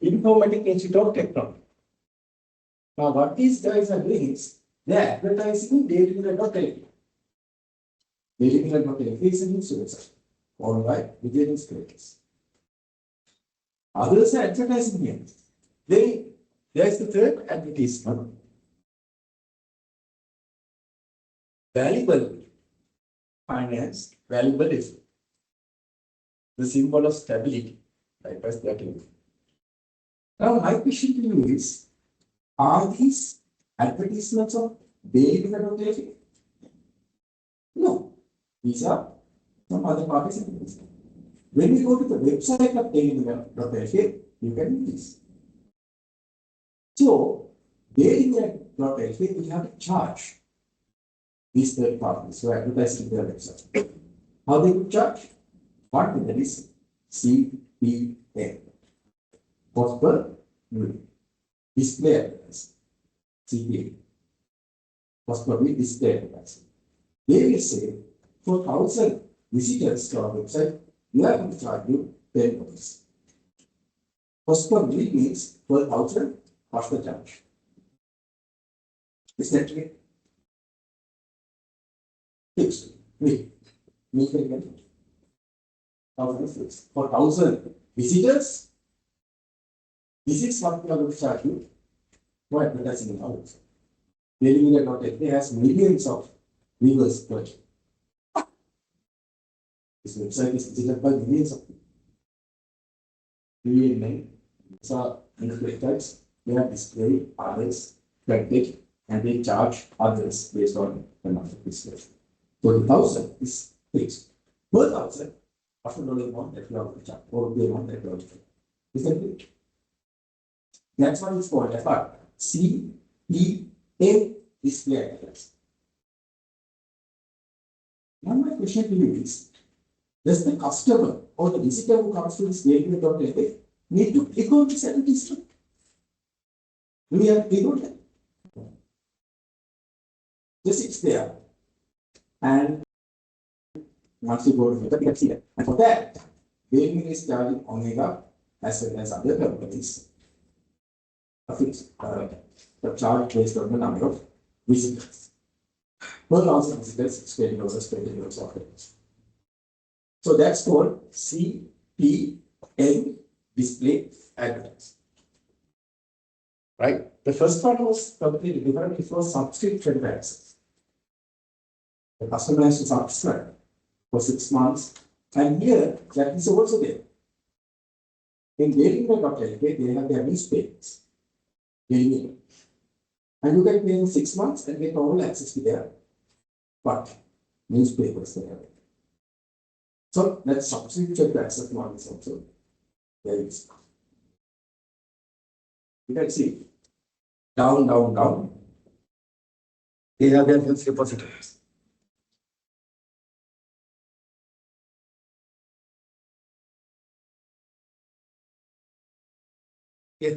Informatic Institute of Technology. Now, what these guys are doing is they are advertising dailymirror.lk. Dailymirror.lk is a news website followed by vigilance creators. Others are advertising here. There is the third advertisement. Valuable finance, valuable is the symbol of stability. I press that in. Now, my question to you is, are these advertisements of dailymirror.lk? No. These are some other parties' advertisements. When we go to the website of dailymirror.lk, you can do this. So, dailymirror.lk, we have to charge these third parties who are advertising their website. How they would charge? One method is CPA. Cost per unit. Display advertising. CPA. Cost per unit display advertising. They will say, for 1,000 visitors to our website, we are going to charge you $10. Cost per unit means per 1,000 cost per charge. Is that clear? Fixed. Make it again. 1,000 is fixed. For 1,000 visitors, this is what we are going to charge you for advertising in our website. Dailymirror.lk has millions of viewers per day. This website is visited by millions of people. These are websites. They have displayed others, credit, and they charge others based on the number of displays. So the 1,000 is fixed. Per 1,000, after the amount that you have to charge, or the amount that you have to charge. Is that it? That's what it's called as what? CPA display advertising. Now my question to you is, does the customer or the visitor who comes to this dailymirror.lk need to click on this advertisement? Do we have to click on that? Just it's there. And once you go to the you can see that. And for that, Daily is charging omega as well as other companies. A fixed the charge based on the number of visitors. Per 1,000 visitors, it's $20, $20 of it. So that's called CPM display advertising. Right? The first one was completely different. It was subscription access. The customer has to subscribe for 6 months. And here, that is also there. In daily.lk, they have their newspapers. Daily. And you can pay in 6 months and get all access to their newspapers they have. So that subscription access model is also very useful. You can see down, down, down. They have their news repositories. Yeah.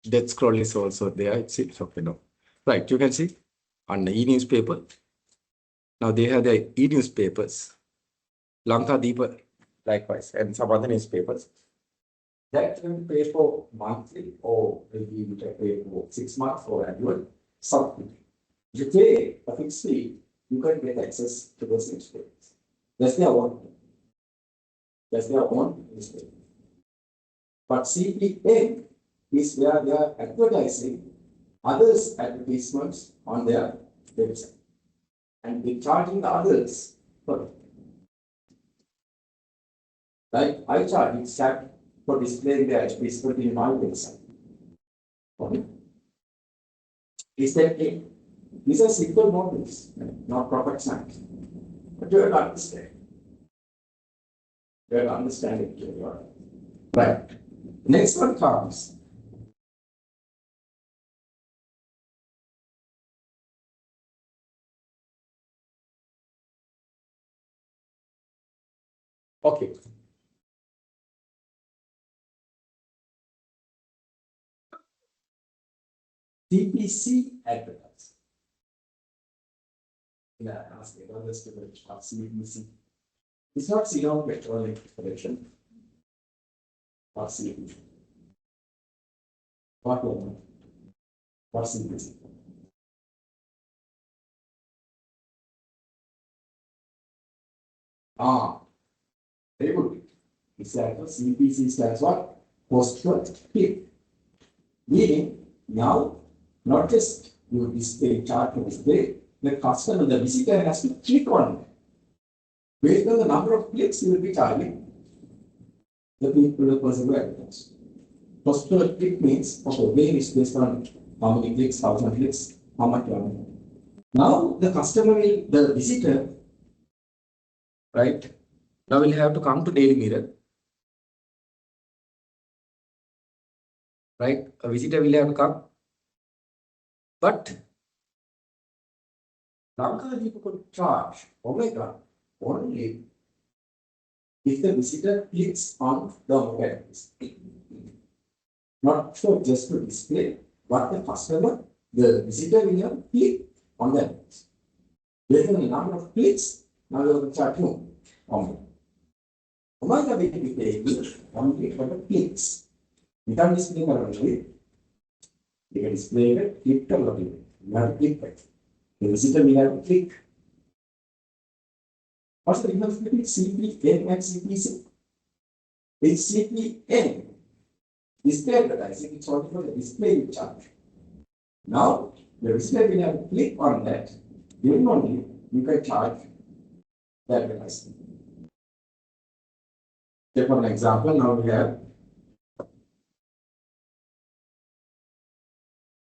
Death scroll is also there. It's okay now. Right, you can see on the e-newspaper. Now they have the e-newspapers. Lanka Deepa, likewise, and some other newspapers. That you can pay for monthly or maybe you can pay for 6 months or annual something. If you pay a fixed fee, you can get access to those newspapers. That's their own. That's their own newspaper. But CPM is where they are advertising others' advertisements on their website. And they're charging the others for it. Like I charge SAP for displaying their advertisement in my website. Okay. Is that it? These are simple models, not rocket science. But you have to understand. You have to understand it. Right. Next one comes. Okay. CPC advertising. Yeah, ask me about this CPC. It's not Ceylon Petroleum Corporation. Or CPC. What one? Or CPC. Very good. Exactly. CPC stands for post-click. Meaning, now, not just you display chart to display, the customer, the visitor has to click on it. Based on the number of clicks, you will be charging the people, the person who advertise. Post-click means, okay, where is based on how many clicks, 1,000 clicks, how much money. Now, the customer will, the visitor, right, now will have to come to Daily Mirror. Right, a visitor will have to come. But Lanka people could charge omega only if the visitor clicks on the omega. Not for just to display, but the customer, the visitor will have click on that. Based on the number of clicks, now you will charge you omega. Omega will be paying only for the clicks. We can display currently. You can display it, click the login. You have to click it. The visitor will have to click. What's the difference between CPM and CPC? It's CPM. Display advertising, it's only for the display you charge. Now, the visitor will have to click on that. Then only you can charge the advertising. Take for an example, now we have.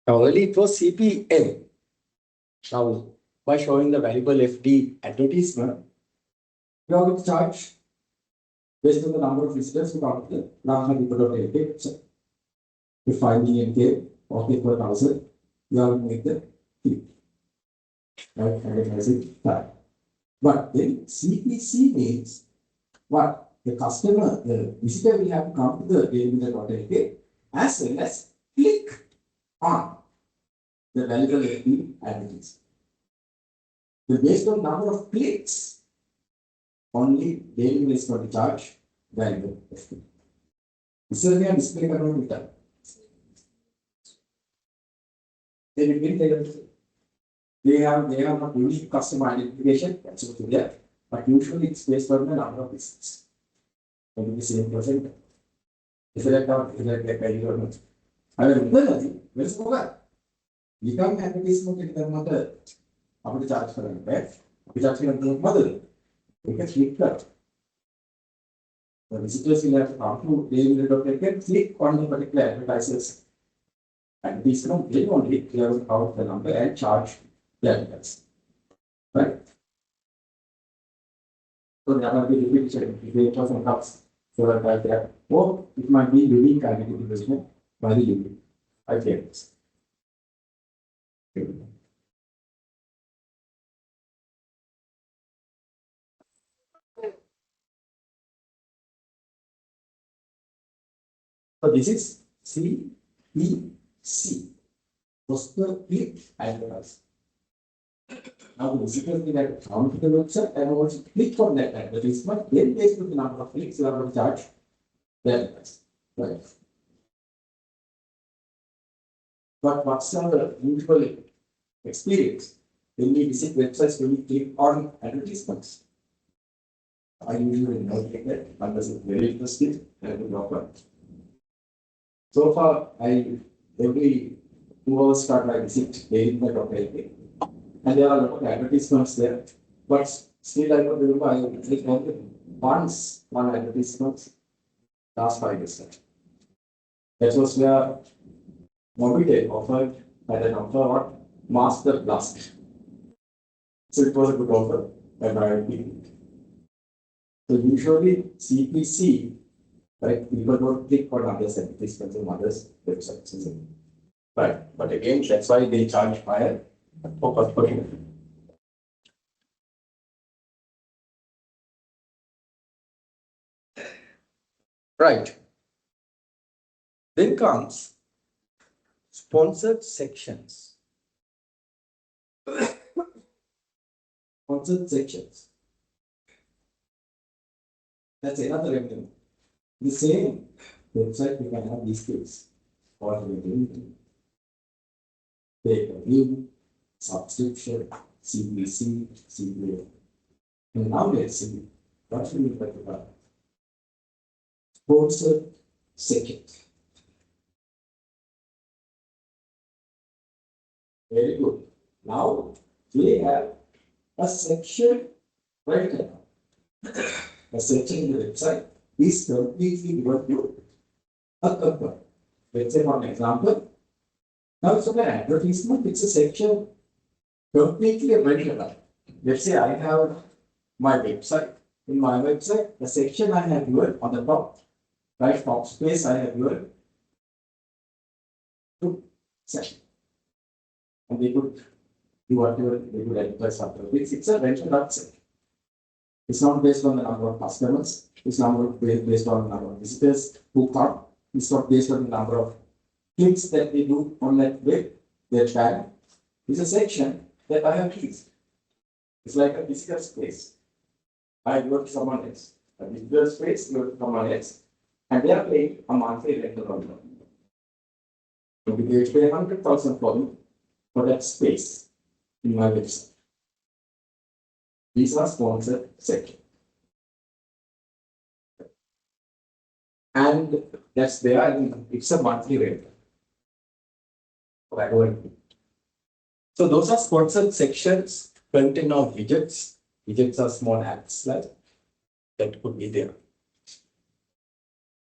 Now, earlier it was CPM. Now, by showing the valuable FD advertisement, you are going to charge based on the number of visitors who come to the Lanka.lk website. If 5 million K, okay, per 1,000, you are going to make the fee. Right, advertising time. But then CPC means what? The customer, the visitor will have to come to the daily.lk as well as click on the valuable FP advertisement. So based on number of clicks, only daily is going to charge valuable FP. इसलिए हम display करना होता है. They have a unique customer identification, that's what they are, but usually it's based on the number of visits. Maybe the same person. Is it like a or not? I mean, where's the guy? You can't have a advertisement in the mother. How to charge for a pet? We charge for the mother. We can click that. The visitors will have to come to they can click on the particular advertisers. And these come click only clear out the number and charge the advertisers. Right? So there might be repetition if they have some cups. So that there. Or it might be unique identification by the unique. I get this. So this is CPC. Poster click advertise. Now the visitors will have come to the website and once you click on that advertisement, then based on the number of clicks, you are going to charge the advertisement. Right. But what's our usual experience? When we visit websites, when we click on advertisements, I usually not get that unless it's very interesting and I will not. So far, every 2 hours start I visit daily.lk and there are a lot of advertisements there. But still I don't remember I click on once one advertisement last 5 years. That was where Mobile offered had an offer what Master Blast. So it was a good offer and I picked. So usually CPC, right? People don't click on others advertisements on others websites. Right. But again, that's why they charge higher for conversion. Right. Then comes sponsored sections. Sponsored sections. That's another revenue. The same website we can have these things. What we do. Pay per view, subscription, CPC, CPA. And now let's see what should we talk about. Sponsored sections. Very good. Now we have a section right now. A section in the website is completely devoted to a company. Let's say for an example. Now it's an advertisement, it's a section completely available. Let's say I have my website. In my website, the section I have here on the top, right top space I have here. Section. And they could do whatever they could advertise after this. It's a rental website. It's not based on the number of customers. It's not based on the number of visitors who come. It's not based on the number of clicks that they do on that web, their tag. It's a section that I have used. It's like a physical space. I go to someone else. A physical space, go to someone else, and they are paying a monthly rental on them. So they pay 100,000 for that space in my website. These are sponsored sections. And that's there, and it's a monthly rate. So those are sponsored sections contain of widgets. Widgets are small apps like that could be there.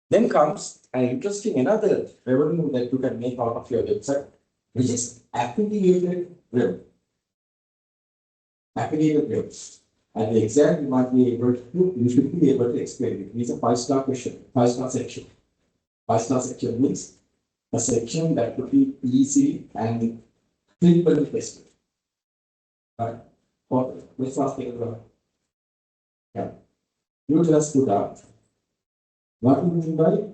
Then comes an interesting another revenue that you can make out of your website, which is affiliated revenue. Affiliated revenue. And the exam you might be able to, you should be able to explain it. It's a 5-star question, 5-star section. 5-star section means a section that could be easy and frequently tested. Right? Okay, let's take a look. Yeah. You just put out what do you mean by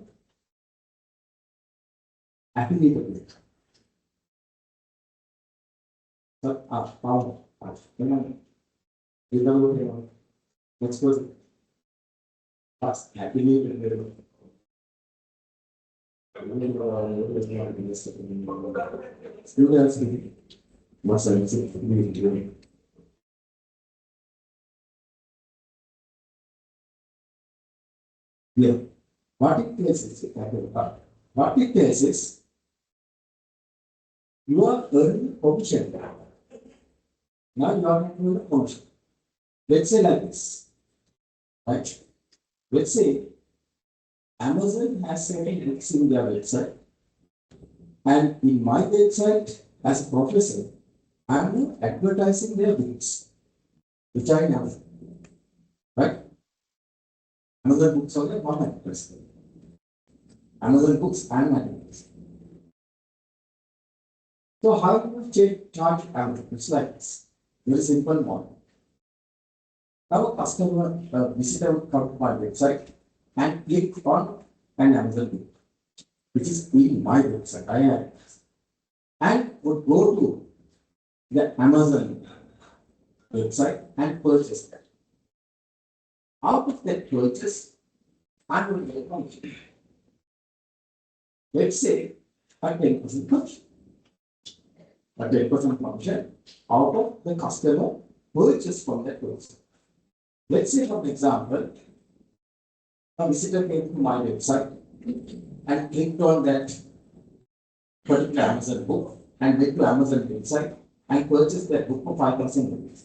affiliated link? Power. Come on. You know, let's go. Fast. Happily. Students, must have been. Yeah. What it takes is, what it takes is, you are earning commission. Now you are earning a commission. Let's say like this, right? Let's say Amazon has certain links in their website, and in my website, as a professor, I'm not advertising their books, which I have, right? Amazon books are not advertising. Amazon books and advertising. So how do you charge Amazon? It's like this. Very simple model. Now a customer, visitor would come to my website and click on an Amazon book, which is in my website. I have, and would go to the Amazon website and purchase that. Out of that purchase, I will get a commission. Let's say a 10% commission. A 10% commission out of the customer purchase from that website. Let's say, for example, a visitor came to my website and clicked on that particular Amazon book and went to Amazon website and purchased that book for 5,000 rupees.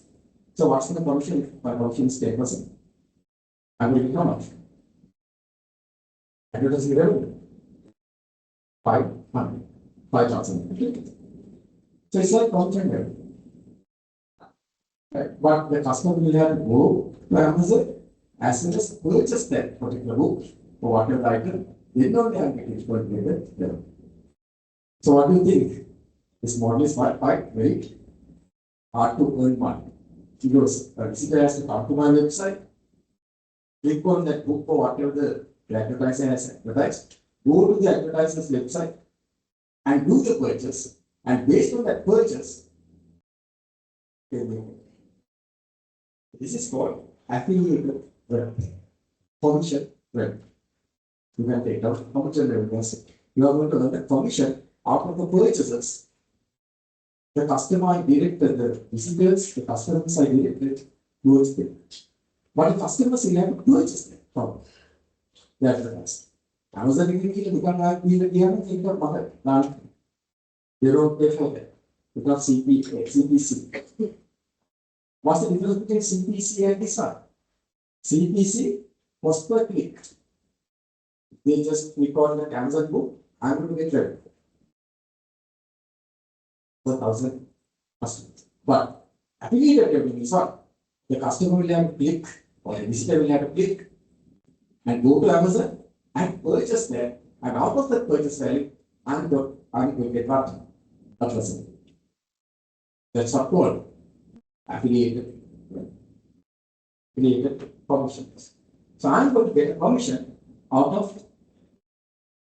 So what's the commission? My commission is 10%. I'm going to how much? Advertising revenue. 500. 5,000. So it's like commission revenue. Right? But the customer will have to go to Amazon as soon as purchase that particular book or whatever item, they don't have to for it. So what do you think? This model is quite very hard to earn money. Because a visitor has to come to my website, click on that book or whatever the advertiser has advertised, go to the advertiser's website and do the purchase, and based on that purchase, they make it. This is called affiliated revenue. Commission revenue. You can take out commission revenue. You are going to earn the commission out of the purchases. The customer directed the visitors, the customers are directed towards them. But the customers will have to purchase them from the advertiser. Amazon will become a think of market. They don't pay for that. Because CPC. What's the difference between CPC and this one? CPC was per click. They just click on the Amazon book, I'm going to get revenue. 1,000 customers. But affiliated revenue is what? The customer will have to click, or the visitor will have to click and go to Amazon and purchase that. And out of that purchase value, I'm going to get what? A percent. That's what called affiliated commissions. So I'm going to get a commission out of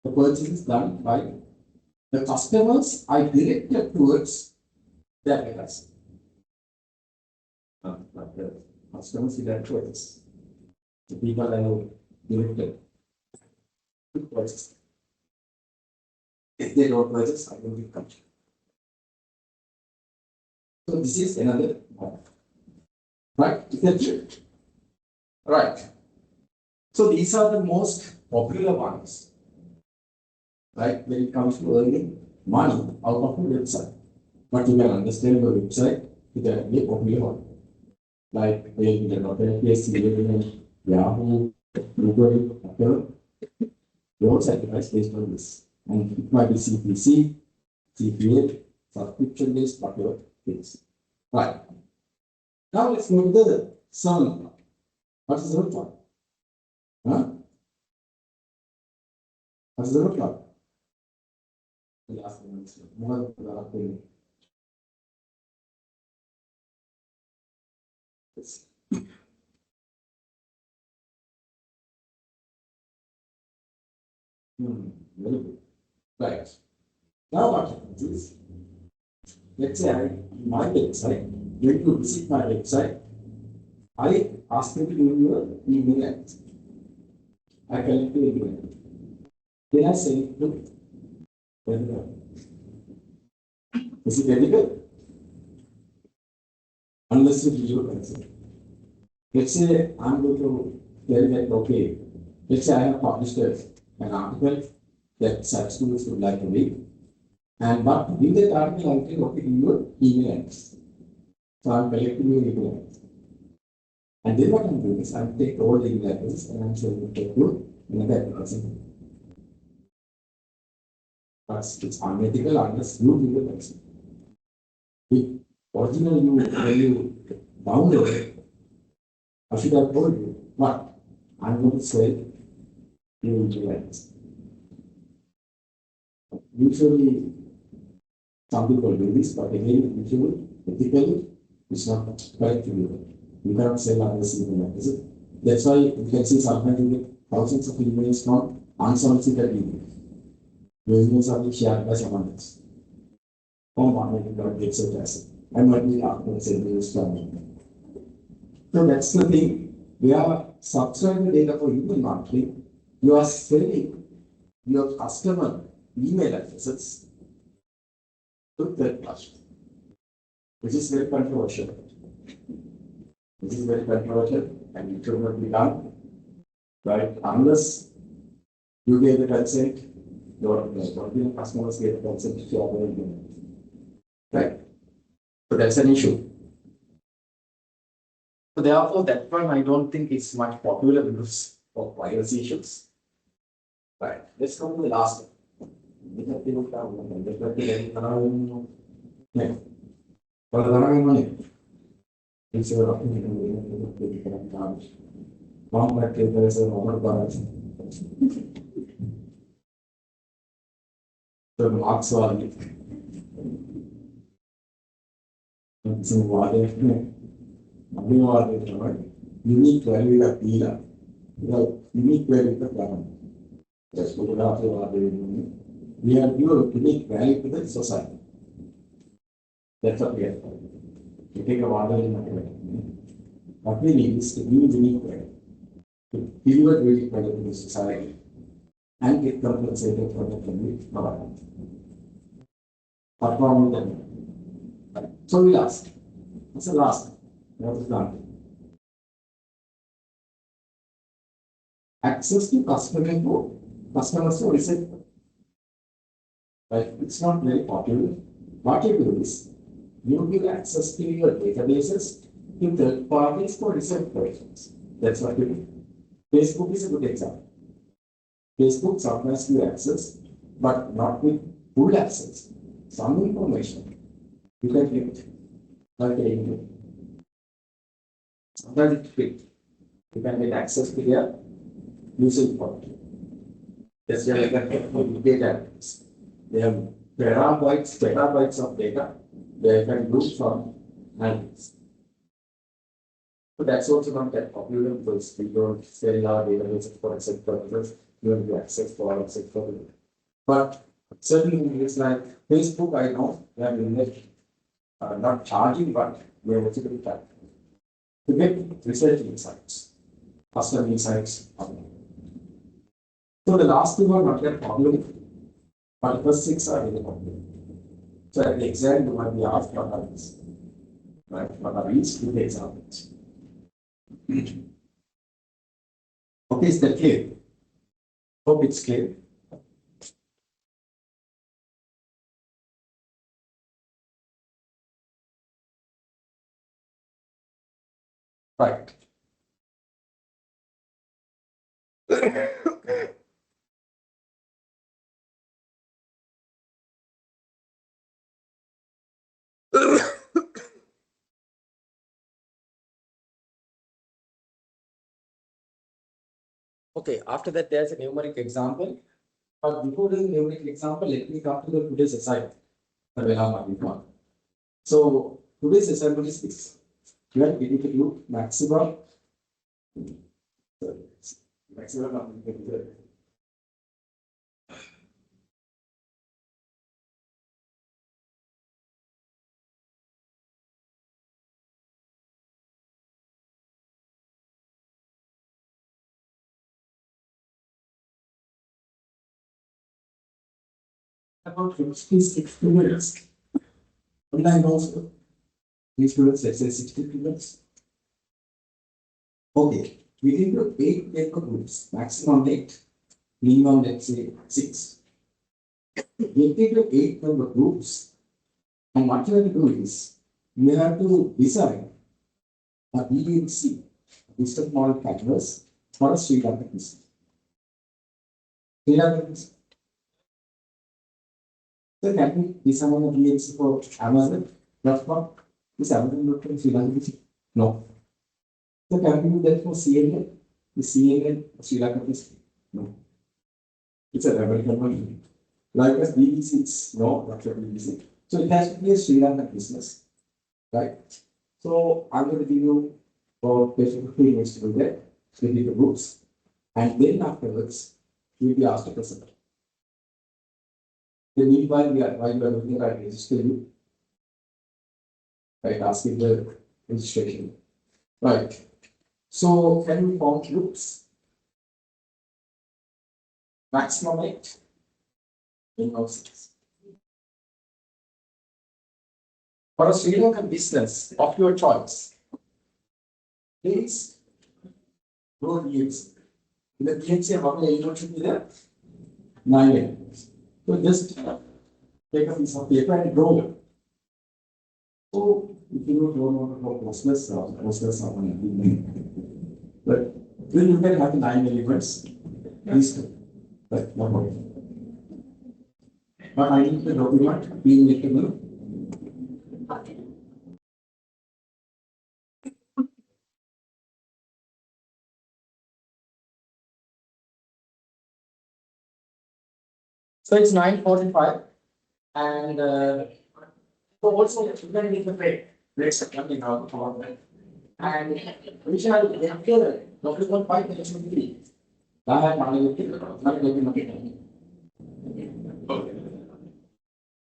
the purchases done by the customers I directed towards the advertiser. The customers will have choices. The people I have directed to purchase. If they don't purchase, I will give commission. So this is another model. Right? Is that true? Right. So these are the most popular ones. Right? When it comes to earning money out of the website. But you can understand the website, it can be a popular one. Like Yahoo, Google, Apple, they also advertise based on this. And it might be CPC, CPA, subscription based, whatever it is. Right. Now let's go to the seventh one. What is the seventh one? Huh? What is the seventh one? The last one. Yes. Very good. Right. Now what happens is, let's say my website, when you visit my website, I ask you to give your email address. I collect your email. Then I send it to editor. Is it editor? Unless you give your consent. Let's say I'm going to tell that, okay, let's say I have published an article that such students would like to read. And but with that article, I can okay, give your email address. So I'm collecting your email address. And then what I'm doing is I take all the email addresses and I'm sending it to another person. But it's unethical unless you give the person. The original you, when you download it, I should have told you, but I'm going to say you will do that. Usually, some people do this, but again, usually, ethically, it's not correct to do that. You cannot sell others email addresses. That's why you can see sometimes you get thousands of emails from unsolicited emails. Your emails are being shared by someone else. From one etc. And what we after sending this from me. So that's the thing. We are subscribing data for email marketing. You are selling your customer email addresses to third party, which is very controversial. Which is very controversial and it should not be done. Right? Unless you get the consent, your customers get the consent to share their email. Right? So that's an issue. So therefore, that one I don't think is much popular because of privacy issues. Right. Let's go to the last one. The marks are unique value of data. Unique value of government. That's what we have your unique value to the society. That's what we have. You take a water in what we need is to give unique value. To deliver unique value to the society and get compensated for the value provided. Performing them. So we ask. What's the last? What is done? Access to customers to receive. Right? It's not very popular. What you do is you give access to your databases to third parties for research questions. That's what you do. Facebook is a good example. Facebook sometimes gives access, but not with full access. Some information you can get like a email. Sometimes it's free. You can get access to their user information. That's where you can get data. They have terabytes of data. They can use from analytics. So that's also not that popular because we don't sell our databases for research purposes. We don't do access for research purposes. But certainly it's like Facebook, I know they are not charging, but we are also going to get research insights, customer insights. So the last two are not that popular, but the first six are very popular. So at the exam, you might be asked what are these, right? What are these? Give the examples. Okay, is that clear? Hope it's clear. Right. Okay, after that, there's a numeric example. But before the numeric example, let me come to the today's assignment. So today's assignment is this. You are getting to do maximum. Maximum. about 56 students. Online also, these students, let's say 60 students. Okay, we need to 8 paper groups, maximum 8, minimum let's say 6. We take the 8 member groups, and what you have to do is, you have to design a BMC, business model canvas, for a Sri Lankan business. Sri Lankan business. So can we design a BMC for Amazon? That's not, is Amazon not from Sri Lankan business? No. So can we do that for CNN? Is CNN Sri Lankan business? No. It's an American one. Like as BBC, it's no, not a BBC. So it has to be a Sri Lankan business, right? So I'm going to give you about 15 minutes to do that, split into groups, and then afterwards, you will be asked to present. Then meanwhile, while you are looking at register you, right, asking the registration. Right. So can we form groups? Maximum 8. Minimum 6. For a Sri Lankan business of your choice, please go use. In the BHC, how many elements should be there? 9 elements. So just take a piece of paper and draw it. So if you don't want to draw posters or something, but then you can have 9 elements. These two, right? No problem. But I need the document being written. So it's 9:45, and so also you can make the break. Breaks are coming out about that. And we shall get together. Document 5 minutes will be. I have money with you.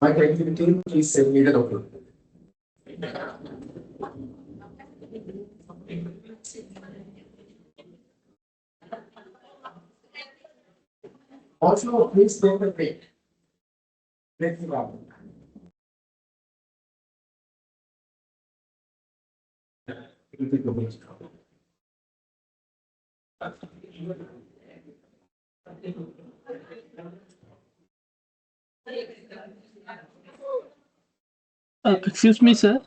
My technical team, please send me the document. Also, please take the break. Break the document. It will take a break. Excuse me, sir.